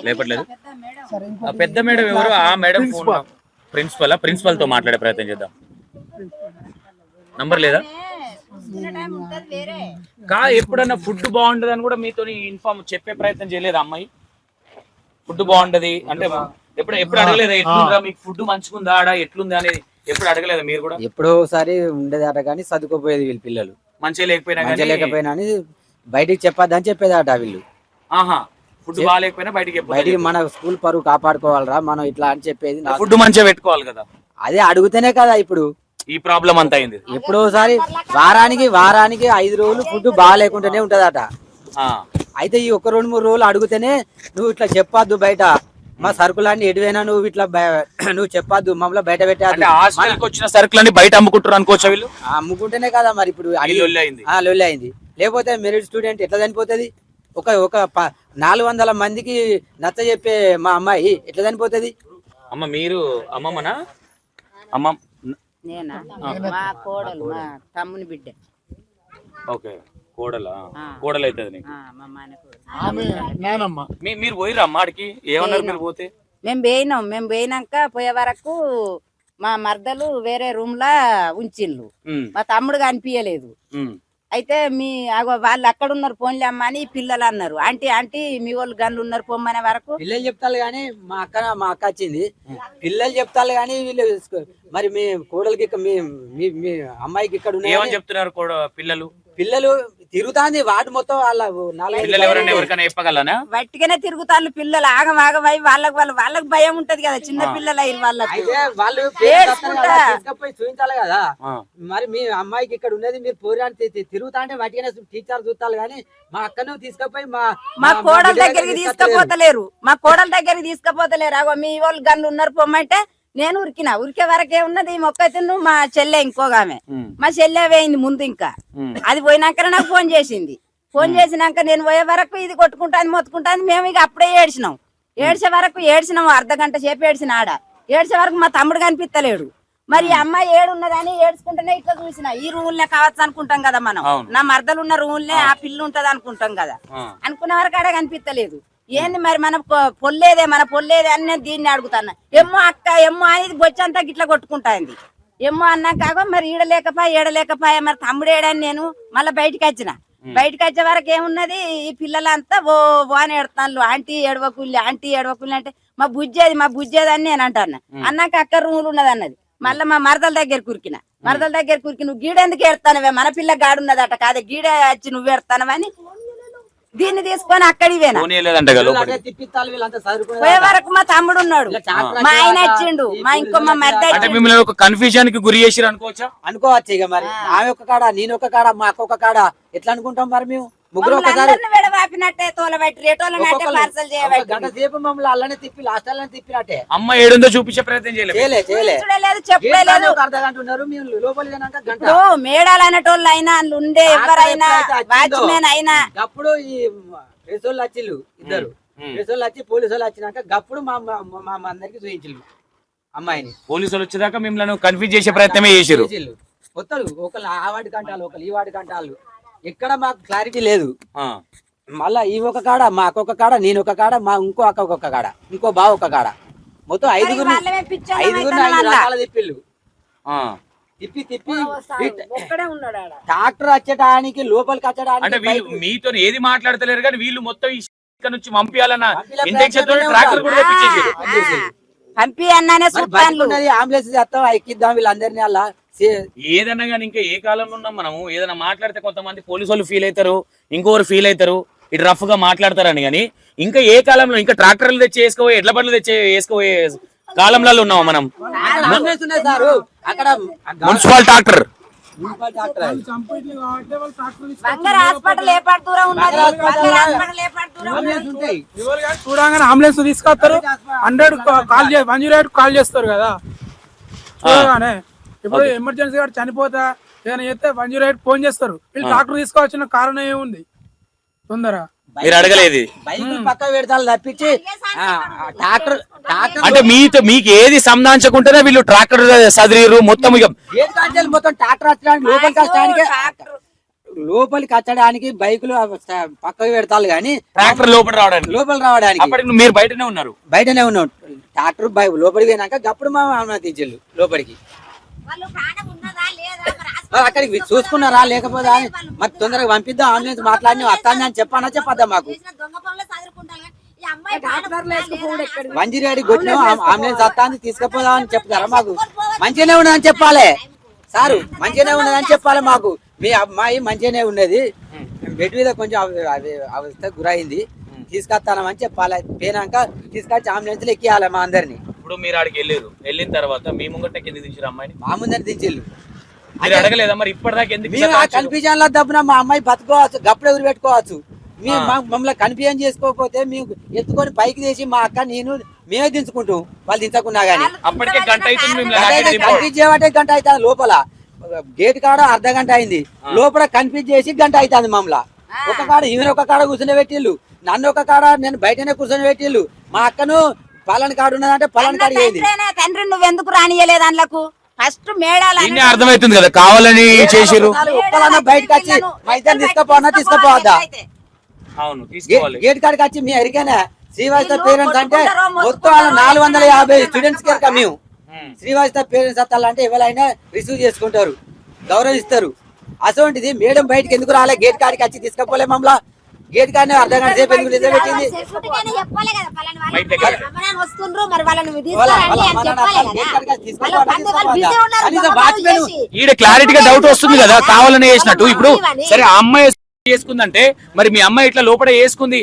లేపట్లేదు. పెద్ద మేడం ఎవరు? ఆ మేడం ఫోన్ ప్రిన్సిపల్ తో మాట్లాడే ప్రయత్నం చేద్దాం. నంబర్ లేదా? ఎప్పుడన్నా ఫుడ్ బాగుంటది అని కూడా మీతో ఇన్ఫార్మ్ చెప్పే ప్రయత్నం చేయలేదు అమ్మాయి? ఫుడ్ బాగుంటది అంటే ఎప్పుడు అడగలేదా? ఎట్లుందా మీకు ఫుడ్ మంచిగుందా ఆడ ఎట్లుందా అనేది ఎప్పుడు అడగలేదా మీరు కూడా? ఎప్పుడో ఒకసారి ఉండేదట కానీ చదువుకోపోయేది వీళ్ళు పిల్లలు, మంచిగా లేకపోయినా అని బయటికి చెప్పొద్దని చెప్పేదట వీళ్ళు. ఫుడ్ బాగాలేకపోయినా బయటికి మన స్కూల్ పరువు కాపాడుకోవాలరా మనం ఇట్లా అని చెప్పేది. ఫుడ్ మంచిగా పెట్టుకోవాలి కదా, అదే అడుగుతేనే కదా ఇప్పుడు ఈ ప్రాబ్లం అంతా అయింది. ఎప్పుడోసారి వారానికి 5 రోజులు ఫుడ్ బాగాలేకుండానే ఉంటదట. అయితే ఈ 1-2-3 రోజులు అడిగితేనే నువ్వు ఇట్లా చెప్పొద్దు బయట మా సరుకులన్నీ ఎటువైనా నువ్వు ఇట్లా నువ్వు చెప్పొద్దు మమ్మల్ని బయట అంటే పెట్టాలి హాస్టల్కి వచ్చిన సరుకులన్నీ బయట అమ్ముకుంటారు అనుకోవచ్చా వీళ్ళు? అమ్ముకుంటేనే కదా మరి ఇప్పుడు లొల్లి అయింది. లొల్లి అయింది. లేకపోతే మెరిట్ స్టూడెంట్ ఎట్లా చనిపోతుంది? ఒక 400 మందికి నచ్చ చెప్పే మా అమ్మాయి ఎట్లా చనిపోతుంది? అమ్మ మీరు అమ్మమ్మనా? అమ్మ నేనా? మా కోడలు, మా తమ్ముని బిడ్డ. ఓకే, కోడలా? కోడలు అవుతుంది నీకు. మా మాన కోడలు. ఆమె నానమ్మ. మీరు పోయిరా అమ్మాడికి? ఏమన్నారు మీరు పోతే? మేము పోయినాక పోయే వరకు మా మర్దలు వేరే రూమ్ లా ఉంచిళ్ళు. మా తమ్ముడు కనిపించలేదు. అయితే వాళ్ళు అక్కడ ఉన్నారు పోన్లే అమ్మ అని పిల్లలు అన్నారు. ఆంటీ మీ వాళ్ళు గన్లు ఉన్నారు పొమ్మనే వరకు పిల్లలు చెప్తారు కానీ మా అక్క వచ్చింది. పిల్లలు చెప్తారు కానీ వీళ్ళు మరి మీ కోడలికి మీ అమ్మాయికి ఇక్కడ ఏమని చెప్తున్నారు పిల్లలు? తిరుగుతాంది వాటి మొత్తం వాళ్ళ ఎవరికైనా చెప్పగలనా? వట్టిగానే తిరుగుతాళ్ళు పిల్లలు. ఆగమాగమై వాళ్ళకి భయం ఉంటది కదా, చిన్న పిల్లలు అయ్యి వాళ్ళకి. వాళ్ళు తీసుకపోయి చూపించాలి కదా. మరి మీ అమ్మాయికి ఇక్కడ ఉన్నది మీరు పోరాని తిరుగుతా అంటే వాటికైనా టీచర్ చూస్తారు కానీ మా అక్కను తీసుకపోయి మా కోడల దగ్గరికి తీసుకపోతలేరు. అగో మీ వాళ్ళు గన్లు ఉన్నారు పొమ్మంటే నేను ఉరికే వరకే ఉన్నది. మొక్కైతే మా చెల్లె ఇంకోగామె, మా చెల్లె వేయింది ముందు. ఇంకా అది పోయినాక నాకు ఫోన్ చేసింది. ఫోన్ చేసినాక నేను పోయే వరకు ఇది కొట్టుకుంటాను మొత్తుకుంటాను. మేము ఇక అప్పుడే ఏడ్చినాం. అర్ధగంట సేపు ఏడ్చిన. ఏడ్చే వరకు మా తమ్ముడు కనిపిస్తలేడు. మరి ఈ అమ్మాయి ఏడున్నదని ఏడ్చుకుంటేనే ఇట్లా చూసిన. ఈ రూమ్లే కావచ్చు అనుకుంటాం కదా మనం. నా మర్దలు ఉన్న రూమ్లే ఆ పిల్ల ఉంటది అనుకుంటాం కదా. అనుకున్న వరకు ఆడ కనిపిస్తలేదు. ఏంది మరి మన పొల్లేదే అని నేను దీన్ని అడుగుతాను. ఏమో అనేది బొచ్చంతా గిట్లా కొట్టుకుంటాంది. ఏమో అన్నాక మరి ఏడలేకపాయ మరి తమ్ముడు ఏడని నేను మళ్ళీ బయటకు వచ్చే వరకు ఏమున్నది, ఈ పిల్లలంతా ఓ అని ఎడతాను. ఆంటీ ఏడవకుల్లి అంటే మా బుజ్జేది అని నేను అంటాను. అన్నాక అక్క రూములు ఉన్నది అన్నది. మళ్ళీ మా మరదల దగ్గర కురికి నువ్వు గీడెందుకు ఏడతానవే, మన పిల్ల గాడున్నదట కాదే, గీడే వచ్చి నువ్వు ఏడతానవని దీన్ని తీసుకొని అక్కడికి పోయే వరకు మా తమ్ముడు ఉన్నాడు, మా ఆయన వచ్చిండు, మా ఇంకో మా మర్ద కన్ఫ్యూజన్ కి గురి చేసి అనుకోవచ్చు. ఇక మరి ఆమె ఒక కాడ నేను ఒక కాడ మా అక్క ఒక కాడ ఎట్లా అనుకుంటాం మరి మేము ముగ్గురు ఒకసారి గంట సేపు మమ్మల్ని అల్లనే తిప్పి లాస్ట్ అల్లనే తిప్పినట్టే. అమ్మ ఏడుందో చూపించే ప్రయత్నం చేయలేదు. అర్ధ గంట ఉన్నారు మేము లోపలికి గంట. మేడాలు అనేటోళ్ళు అయినా ఉండే ఎవరైనా వాచ్మెన్ అయినా అప్పుడు ఈ రేసోళ్ళు వచ్చిళ్ళు ఇద్దరు రేసోళ్ళు వచ్చి పోలీసు వాళ్ళు వచ్చినాక గప్పుడు మా అందరికి చూపించిళ్ళు అమ్మాయిని. పోలీసు వాళ్ళు వచ్చేదాకా మిమ్మల్ని కన్ఫ్యూజ్ చేసే ప్రయత్నమే చేసారు. వస్తారు ఒకళ్ళు ఆ వాడి కంటాలు ఒకళ్ళు ఈ వాడి కంటాలు. ఎక్కడ మాకు క్లారిటీ లేదు. మళ్ళా ఈ ఒక కాడ మా అక్క ఒక కాడ నేను ఒక కాడ మా ఇంకో అక్క ఒక కాడ ఇంకో బావ ఒక కాడ మొత్తం ఐదుగురు తిప్పిళ్ళు. తిప్పి ట్రాక్టర్ వచ్చడానికి లోపలికి వచ్చడానికి మీతో ఏది మాట్లాడతలేరు కానీ వీళ్ళు మొత్తం నుంచి పంపించాలన్న ఇంటెన్షన్ ట్రాక్టర్ కూడా పంపి అన్నానే అంబులెన్స్ చేస్తాం ఎక్కిద్దాం వీళ్ళందరినీ అలా ఏదన్నా కానీ ఇంకా ఏ కాలంలో ఉన్నాం మనము. ఏదైనా మాట్లాడితే కొంతమంది పోలీసు వాళ్ళు ఫీల్ అవుతారు, ఇంకొకరు ఫీల్ అవుతారు, ఇటు రఫ్ గా మాట్లాడతారని. కానీ ఇంకా ఏ కాలంలో ఇంకా ట్రాక్టర్లు తెచ్చి వేసుకోబోయే ఎడ్ల బండ్లు తెచ్చి వేసుకోబోయే కాలంలో ఉన్నాము మనం. మున్సిపల్ ట్రాక్టర్ చూడగానే అంబులెన్స్ తీసుకొస్తారు, 108 కాల్ చేస్తారు కదా. చూడగానే ఇప్పుడు ఎమర్జెన్సీ గారు చనిపోతా ఏదైనా చేస్తే 108 ఫోన్ చేస్తారు. వీళ్ళు డాక్టర్ తీసుకోవాల్సిన కారణం ఏముంది? తొందర మీరు అడగలేదు. పక్క పెడతారు తప్పించి అంటే మీకు ఏది సంధాంచకుంటేనే వీళ్ళు ట్రాక్టర్ సదిరీరు మొత్తం. మొత్తం ట్రాక్టర్ వచ్చడానికి లోపలికి వచ్చడానికి బైకులు పక్కకు పెడతారు కానీ ట్రాక్టర్ లోపల రావడానికి మీరు బయటనే ఉన్నాం. ట్రాక్టర్ లోపలికి పోయినాక అప్పుడు మా అనుమతించారు లోపలికి. అక్కడికి చూసుకున్నారా లేకపోతే మరి తొందరగా పంపిద్దాం అంబులెన్స్ మాట్లాడి వస్తాను అని చెప్పద్దా మాకు. మంచిరేడికి వచ్చినాం అంబులెన్స్ వస్తాను తీసుకుపోదాం అని చెప్తారా మాకు? మంచిగానే ఉన్నదని చెప్పాలి సారు, మంచిగానే ఉన్నదని చెప్పాలి మాకు. మీ అమ్మాయి మంచిగానే ఉన్నది, బెడ్ మీద కొంచెం అవస్థ గురైంది, తీసుకొస్తానని చెప్పాలి. పోయినాక తీసుకొచ్చి అంబులెన్స్ లో ఎక్కియాలి మా అందరినీ. ఇప్పుడు మీరు ఆడికి వెళ్ళిన తర్వాత మీ ముంగట కింద దించారు అమ్మాయిని? మా ముందర దించిళ్ళు. అడగలేదా మరి ఇప్పటిదాకా ఎందుకు కన్ఫ్యూజన్ లో దబ్బున మా అమ్మాయి బతుకోవచ్చు, గప్పుడు ఎదురు పెట్టుకోవచ్చు. మమ్మల్ని కన్ఫ్యూజన్ చేసుకోకపోతే మేము ఎత్తుకొని పైకి తీసి మా అక్క నేను మేమే దించుకుంటాం, వాళ్ళు దించకున్నా గానీ. అప్పటికే గంట అవుతుంది మిమ్మల్ని లాగేది రిపోర్ట్. కన్ఫ్యూజ్ చేయబట్టే గంట అవుతుంది లోపల, గేట్ కాడ అర్ధ గంట అయింది, లోపల కన్ఫ్యూజ్ చేసి గంట అవుతుంది మమ్మల్ని. ఒక కాడ ఈమెను ఒక కాడ కూర్చొని పెట్టిళ్ళు, నన్ను ఒక కాడ నేను బయటనే కూర్చొని పెట్టిళ్ళు. మా అక్కను పలాని కాడు ఉన్నదంటే పలాని కాడ అయింది. తండ్రి నువ్వు ఎందుకు రానియలేదు అందులకు ఫస్ట్ మేడాలు ఇన్ని అర్థమవుతుంది కదా కావాలని చేసిరు. ఒక్కలన్నా బయటకు వచ్చి మా ఇద్దరు తీసుకుపోవన్నా తీసుకుపోవద్దా? అవును తీసుకోవాలి. గేట్ కాడికి వచ్చి మీ ఎరికైనా శ్రీవాసిత పేరెంట్స్ అంటే మొత్తం 450 స్టూడెంట్స్ కనుక మేము శ్రీవాసిత పేరెంట్స్ వస్తాలంటే ఎవరైనా రిసీవ్ చేసుకుంటారు, గౌరవిస్తారు. అసోంటిది మేడం బయటకి ఎందుకు రాలే? గేట్ కాడికి వచ్చి తీసుకపోలే మమ్మల్ని. గేట్ కాడనే అర్ధ గంట సేపు ఎందుకు నిలబెట్టింది? ఈడ క్లారిటీగా డౌట్ వస్తుంది కదా కావాలని చేసినట్టు. ఇప్పుడు సరే ఆ అమ్మాయి చేసుకుందంటే మరి మీ అమ్మాయి ఇట్లా లోపల వేసుకుంది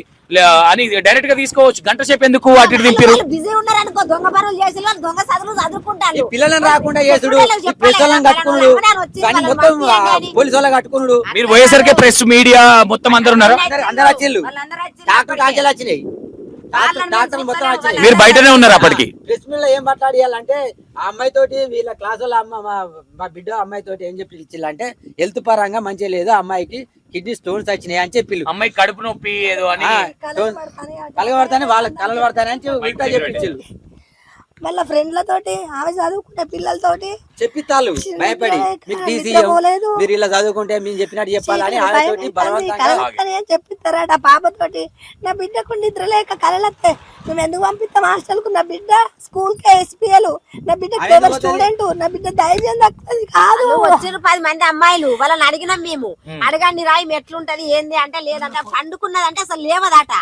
అని డైరెక్ట్ గా తీసుకోవచ్చు. గంట సేపు ఎందుకు అటు దింపారు? బిజీ ఉన్నారనుకో, దొంగ పనులు చేసి దొంగ చదువులు చదువుకుంటారు. పిల్లలను రాకుండా చేసుడు, ప్రెస్ వాళ్ళని కట్టుకున్నాడు, కానీ మొత్తం పోలీసు వాళ్ళ కట్టుకున్నాడు. మీరు పోయేసరికి ప్రెస్ మీడియా మొత్తం అందరు ఉన్నారు. అందరు వచ్చిళ్ళు, డాక్టర్ కాంచెలు వచ్చినాయి, డాక్టర్లు మొత్తం వచ్చినాయి. మీరు బయటనే ఉన్నారు అప్పటికి. ప్రెస్ మీట్ లో ఏం మాట్లాడియాలంటే ఆ అమ్మాయి తోటి వీళ్ళ క్లాస్ వాళ్ళ అమ్మ మా బిడ్డ అమ్మాయి తోటి ఏం చెప్పి ఇచ్చిల్లంటే హెల్త్ పరంగా మంచిగా లేదు, అమ్మాయికి కిడ్నీ స్టోన్స్ వచ్చినాయి అని చెప్పి, అమ్మాయి కడుపు నొప్పి ఏదో అని కలగబడతానే వాళ్ళకి కలలు పడతానని చెప్పించిళ్ళు. మళ్ళా ఫ్రెండ్లతోటి ఆమె చదువుకునే పిల్లలతోటి చెప్పిస్తాళ్ళు భయపడి, మీకు టీసీ మీరు ఇలా చదువుకుంటే మేము చెప్పినట్టు చెప్పాలని ఆమెతోటి బలవంతంగా చెప్పిస్తారట. పాపతోటి నా బిడ్డకు నిద్ర లేక కలలత్తే మేము ఎందుకు పంపిస్తాం హాస్టల్ కు? నా బిడ్డ స్కూల్ కే ఎస్పీఎల్, నా బిడ్డ క్లేవర్ స్టూడెంట్, నా బిడ్డ ధైర్యం దక్కుతుంది కాదు. వచ్చిన 10 మంది అమ్మాయిలు వాళ్ళని అడిగినాం మేము, అడగండి రాయి ఎట్లుంటది ఏంది అంటే లేదంట, పండుకున్నదంటే అసలు లేవదట,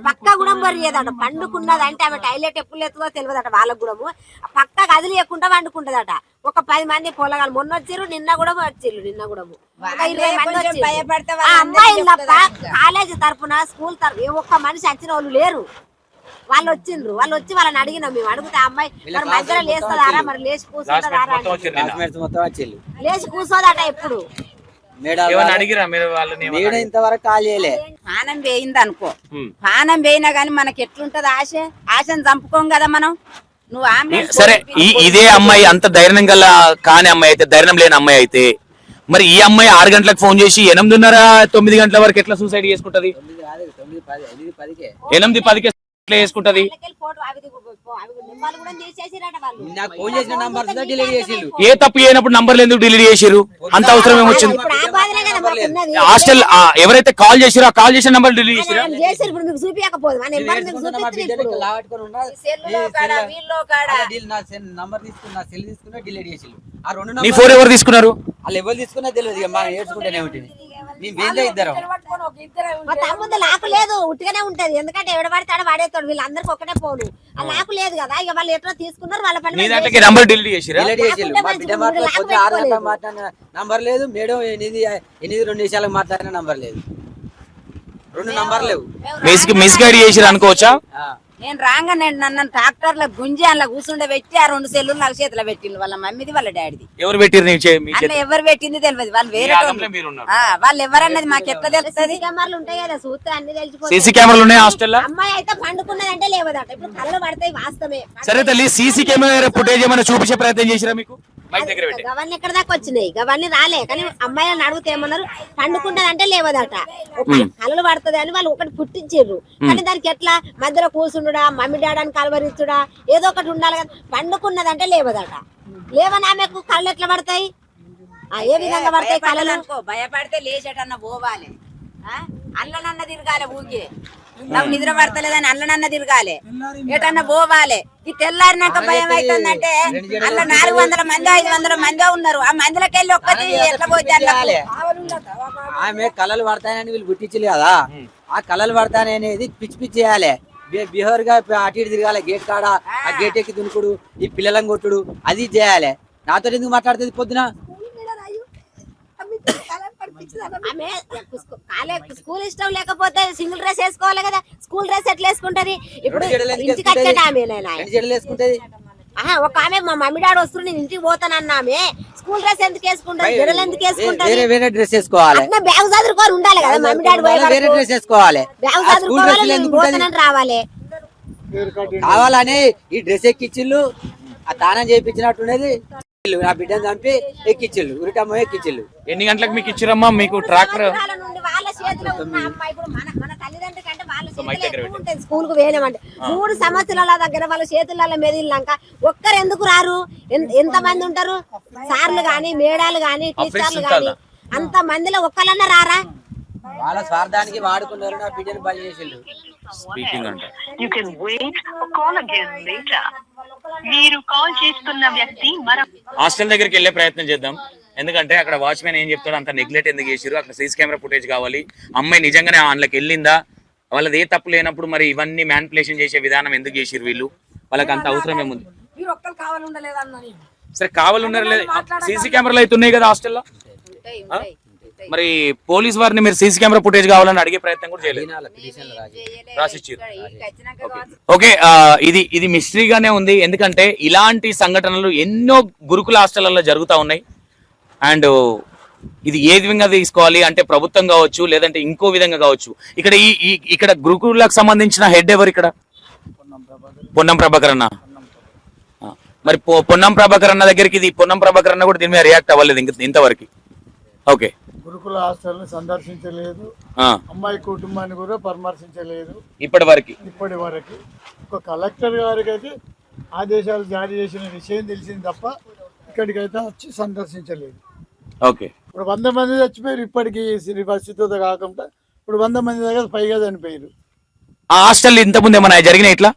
పక్క కూడా మర్యాదట. పండుకున్నదంటే ఆమె టైలెట్ ఎప్పుడు ఎత్తుదో తెలియదట వాళ్ళకు కూడా, పక్క కదిలియకుండా వండుకుంటదట. ఒక 10 మంది పొలగాలు మొన్న వచ్చిర్రు, నిన్న కూడా వచ్చిర్రు, నిన్న కూడా 20 మంది అమ్మాయిలు తప్ప కాలేజీ తరపున స్కూల్ తరపున ఒక్క మనిషి వచ్చిన వాళ్ళు లేరు. వాళ్ళు వచ్చిండ్రు, వాళ్ళు వచ్చి వాళ్ళని అడిగినాం మేము. అడిగితే అమ్మాయి మరి మధ్యలో లేస్తుందారా, మరి లేచి కూర్చుంటారా, లేచి కూర్చోదట ఎప్పుడు. ఇంతవరకు కాల్ చేయలే. పానం వేయింది అనుకో, పానం వేయినా గానీ మనకి ఎట్లుంటది ఆశ, ఆశను చంపుకోం కదా మనం. నువ్వు సరే ఇదే అమ్మాయి అంత ధైర్యం గల కాని అమ్మాయి అయితే, ధైర్యం లేని అమ్మాయి అయితే మరి ఈ అమ్మాయి 6 గంటలకు ఫోన్ చేసి 8:30-9 గంటల వరకు ఎట్లా సూసైడ్ చేసుకుంటది? 8-10కే ఎట్లా చేసుకుంటది? ఏ తప్పు చేయనప్పుడు నంబర్లు ఎందుకు డిలీట్ చేసిరు? అంత అవసరం ఏమొచ్చింది? హాస్టల్ ఎవరైతే కాల్ చేసిరో ఆ కాల్ చేసిన నంబర్ డిలీట్ చేసిరా? నీ ఫోన్ ఎవరు తీసుకున్నారు? వాళ్ళు ఎవరు తీసుకున్నా తెలియదు, మా నేర్చుకుంటేనే ఉంటుంది. ఇద్దరం తమ్ముంది నాకు లేదు, ఉట్టిగానే ఉంటది. ఎందుకంటే ఎవడ పడతాడు వాడేస్తాడు, వీళ్ళందరికి ఒకటే పోను. నాకు లేదు కదా, ఇక వాళ్ళు ఎట్లా తీసుకున్నారు వాళ్ళ పని. నంబర్ డిలీట్ చేసిరా? మా బిడ్డ మాట్లాడుతుంది 6 గంటలకు మాట్లాడిన నంబర్ లేదు, మేడం 8-2 నిమిషాలకు మాట్లాడిన నంబర్ లేదు, 2 నంబర్ లేవు. మిస్గైడ్ చేసిరు అనుకోవచ్చా? నేను రాగా నేను నన్ను ట్రాక్టర్ల గుంజి అందులో కూర్చుండే పెట్టి ఆ 2 సెల్లులు నాకు చేతిలో పెట్టిండు. వాళ్ళ మమ్మీది వాళ్ళ డాడీది. ఎవరు పెట్టిరు? అన్న ఎవరు పెట్టింది తెలియదు, వాళ్ళు వేరే వాళ్ళు ఎవరన్నది మాకు ఎట్లా తెలుస్తుంది? కెమెరాలు ఉంటాయి కదా, చూస్తే అన్ని తెలిసిపోతాయి. సీసీ కెమెరాలు ఉన్నాయి హాస్టల్లో. అమ్మాయి అయితే పండుకున్నదంటే లేవదట, ఇప్పుడు కళ్ళు పడతాయి వాస్తవమే. సరే తల్లి, సీసీ కెమెరా ఫుటేజ్ ఏమైనా చూపించే ప్రయత్నం చేసిరా మీకు? గవన్నీ ఎక్కడ దాకా వచ్చినాయి, గవన్నీ రాలే. కానీ అమ్మాయిలను అడిగితే ఏమన్నారు, పండుకున్నదంటే లేవదట, కళ్ళు పడుతుంది అని వాళ్ళు ఒకటి పుట్టించారు. కానీ దానికి ఎట్లా మధ్యలో కూర్చుండుడా, మమ్మీ డాడని కలవరించుడా, ఏదో ఒకటి ఉండాలి కదా. పండుకున్నదంటే లేవదట, లేవని ఆమెకు కళ్ళు ఎట్లా పడతాయి? ఏ విధంగా పడతాయి కళ్ళు? అనుకో భయపడితే లేచేటన్న పోవాలి, అల్లనన్న తిరగాలి, ఊగే నాకు నిద్ర పడతలేదని అల్లనన్న తిరగాలి, ఎటన్నా పోవాలి. ఈ తెల్లారినాక భయం అవుతుందంటే అల్ల 400 మంది 500 మంది ఉన్నారు, ఆ మందిలోకి వెళ్ళి ఒక్కటి ఎట్లా పోతే ఆమె కళలు పడతాయని వీళ్ళు గుర్తించలే కదా. ఆ కళలు పడతాయి అనేది పిచ్చి పిచ్చి చేయాలి, బిహేవియర్ గా అటు ఇటు తిరగాలి. గేట్ కాడ ఆ గేట్ ఎక్కి దునుకుడు, ఈ పిల్లలను కొట్టుడు, అది చేయాలి. నాతో ఎందుకు మాట్లాడుతుంది పొద్దున? స్కూల్ ఇష్టం లేకపోతే సింగిల్ డ్రెస్ వేసుకోవాలి కదా. స్కూల్ డ్రెస్ ఎట్లా వేసుకుంటది? ఇప్పుడు ఇంటికి వచ్చేట జడలు వేసుకుంటది, ఒక ఆమె మా మమ్మీ డాడీ వస్తున్నారు నేను ఇంటికి పోతానన్నామే స్కూల్ డ్రెస్ ఎందుకు వేసుకుంటారు జడలు ఎందుకు వేసుకుంటారు వేరే వేరే డ్రెస్ వేసుకోవాలి, అట్లా బ్యాగ్ చదువుకోవాలి ఉండాలి కదా మమ్మీ డాడీ వేరే డ్రెస్ వేసుకోవాలి, బ్యాగ్ చదువుకోవాలి నేను పోతానని రావాలి కావాలని ఈ డ్రెస్ ఎక్కిచ్చిళ్ళు, ఆ తానం చేయించినట్టున్నది, నా బిడ్డను చంపి ఎక్కిచ్చిళ్ళు, ఉరిటమ్మ ఎక్కిచ్చిళ్ళు. ఎన్ని గంటలకు మీకు ఇచ్చిరమ్మా మీకు ట్రాక్టర్? వాళ్ళ చేతిలో ఉన్న అమ్మాయి ఇప్పుడు మన తల్లిదండ్రుల కంటే వాళ్ళ చేతిలో ఉంటుంది స్కూల్ కు వేయమంటే 3 సంవత్సరాల దగ్గర వాళ్ళ చేతులలో మెదిలినాక ఒక్కరు ఎందుకు రారు? ఎంత మంది ఉంటారు సార్లు గాని మేడాలు గాని టీచర్లు గాని అంత మందిలో ఒక్కలన్నా రారా? వాళ్ళ స్వార్థానికి వాడుకున్నారు, నా బిడ్డను బలి చేసిళ్ళు. స్పీకింగ్ అంట. మీరు కాల్ చేస్తున్న వ్యక్తి హాస్టల్ దగ్గరికి వెళ్ళే ప్రయత్నం చేద్దాం, ఎందుకంటే అక్కడ వాచ్మెన్ ఏం చెప్తాడు, అంత నెగ్లెక్ట్ ఎందుకు చేసిరు, అక్కడ సీసీ కెమెరా ఫుటేజ్ కావాలి, అమ్మాయి నిజంగానే అందులోకి వెళ్ళిందా, వాళ్ళది ఏ తప్పు లేనప్పుడు మరి ఇవన్నీ మ్యానిపులేషన్ చేసే విధానం ఎందుకు చేసిరు వీళ్ళు, వాళ్ళకి అంత అవసరం ఏముంది? సరే కావాలి ఉన్నారు లేదు, సీసీ కెమెరాలు అయితే ఉన్నాయి కదా హాస్టల్లో, మరి పోలీస్ వారిని మీరు సీసీ కెమెరా ఫుటేజ్ కావాలని అడిగే ప్రయత్నం కూడా చేయలేదు, రాసిచ్చారు. ఓకే, ఇది మిస్టరీగానే ఉంది, ఎందుకంటే ఇలాంటి సంఘటనలు ఎన్నో గురుకుల హాస్టళ్లలో జరుగుతూ ఉన్నాయి. అండ్ ఇది ఏ విధంగా తీసుకోవాలి అంటే ప్రభుత్వం కావచ్చు, లేదంటే ఇంకో విధంగా కావచ్చు. ఇక్కడ గురుకులకు సంబంధించిన హెడ్ ఎవరు ఇక్కడ? పొన్నం ప్రభాకర్ అన్న. మరి పొన్నం ప్రభాకర్ అన్న దగ్గరికి ఇది పొన్నం ప్రభాకర్ అన్న కూడా దీని మీద రియాక్ట్ అవ్వలేదు ఇంతవరకు. ఓకే, గురుకుల హాస్టల్ని సందర్శించలేదు, అమ్మాయి కుటుంబాన్ని కూడా పరామర్శించలేదు ఇప్పటి వరకు. ఒక కలెక్టర్ గారికి అయితే ఆదేశాలు జారీ చేసిన విషయం తెలిసింది తప్ప ఇక్కడికైతే వచ్చి సందర్శించలేదు. ఓకే, ఇప్పుడు 100 మంది చచ్చిపోయారు ఇప్పటికీ శ్రీ పరిస్థితితో కాకుండా, ఇప్పుడు 100 మంది దగ్గర పైగా చనిపోయారు. ఆ హాస్టల్ ఇంతకుముందు ఏమన్నా జరిగినాయి ఇట్లా?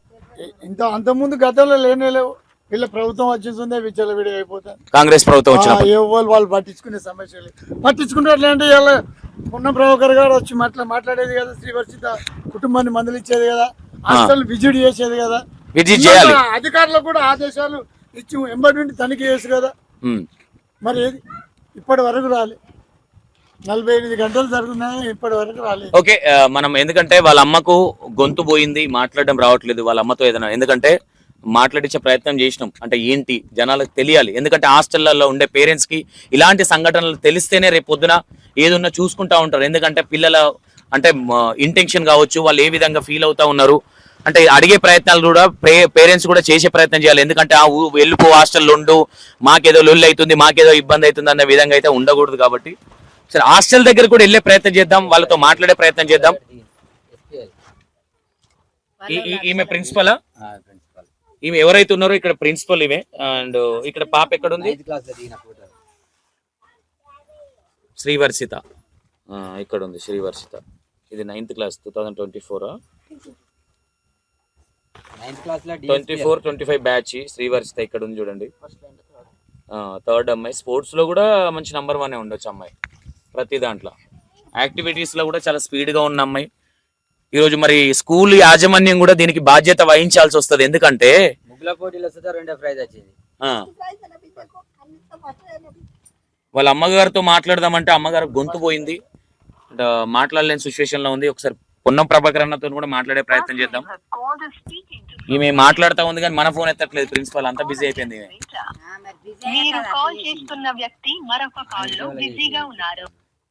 అంతకుముందు గతంలో లేవు, వీళ్ళ ప్రభుత్వం వచ్చేసిందే విచ్చలవిడి అయిపోతారు. కాంగ్రెస్ ప్రభుత్వం వచ్చినప్పుడు ఎవరు వాళ్ళు పట్టించుకునే సమస్యలు పట్టించుకుంటే ఇలా ఉన్న ప్రభాకర్ గారు వచ్చి మాట్లాడేది కదా, శ్రీ వర్షిత కుటుంబాన్ని మందులు ఇచ్చేది కదా, హాస్టల్ విజిట్ చేసేది కదా, అధికారులకు కూడా ఆదేశాలు ఇచ్చి ఎంబడి నుండి తనిఖీ చేసి కదా, మరి ఏది ఇప్పటి వరకు రాలేదు. 48 గంటలు జరుగుతున్నాయి, ఇప్పటి వరకు రాలేదు. ఓకే, మనం ఎందుకంటే వాళ్ళ అమ్మకు గొంతు పోయింది, మాట్లాడడం రావట్లేదు వాళ్ళ అమ్మతో ఏదైనా, ఎందుకంటే మాట్లాడించే ప్రయత్నం చేసినాం, అంటే ఏంటి జనాలకు తెలియాలి, ఎందుకంటే హాస్టళ్లలో ఉండే పేరెంట్స్ కి ఇలాంటి సంఘటనలు తెలిస్తేనే రేపు పొద్దున ఏదన్నా చూసుకుంటా ఉంటారు. ఎందుకంటే పిల్లల అంటే ఇంటెన్షన్ కావచ్చు, వాళ్ళు ఏ విధంగా ఫీల్ అవుతా ఉన్నారు అంటే అడిగే ప్రయత్నాలు కూడా పేరెంట్స్ కూడా చేసే ప్రయత్నం చేయాలి. ఎందుకంటే వెళ్ళిపో హాస్టల్లో ఉండు, మాకేదో లొల్లి అవుతుంది, మాకేదో ఇబ్బంది అవుతుంది అన్న విధంగా అయితే ఉండకూడదు. కాబట్టి సరే హాస్టల్ దగ్గర కూడా వెళ్ళే ప్రయత్నం చేద్దాం, వాళ్ళతో మాట్లాడే ప్రయత్నం చేద్దాం. ఈమె ప్రిన్సిపల్, ఈమె ఎవరైతే ఉన్నారో ఇక్కడ ప్రిన్సిపల్ ఈమె. అండ్ ఇక్కడ పాప ఎక్కడ ఉంది? శ్రీవర్షిత ఇక్కడ ఉంది. శ్రీవర్షిత ఇది 9th క్లాస్ 2024 24-25 బ్యాచ్. శ్రీవర్షిత ఇక్కడ ఉంది చూడండి, 3rd అమ్మాయి. స్పోర్ట్స్ లో కూడా మంచి నంబర్ 1 ఉండొచ్చు అమ్మాయి, ప్రతి దాంట్లో యాక్టివిటీస్ లో కూడా చాలా స్పీడ్ గా ఉన్న అమ్మాయి. ఈరోజు మరి స్కూల్ యాజమాన్యం కూడా దీనికి బాధ్యత వహించాల్సి వస్తుంది, ఎందుకంటే వాళ్ళ అమ్మగారితో మాట్లాడదామంటే అమ్మగారు గొంతు పోయింది, మాట్లాడలేని సిచ్యువేషన్ లో ఉంది. ఒకసారి పొన్నం ప్రభాకర్ అన్నతో కూడా మాట్లాడే ప్రయత్నం చేద్దాం. ఈమె మాట్లాడుతూ ఉంది కానీ మన ఫోన్ ఎత్తట్లేదు, ప్రిన్సిపల్ అంతా బిజీ అయిపోయింది. మీరు కాల్ చేస్తున్న వ్యక్తి మరొక కాల్ లో బిజీగా ఉన్నారు.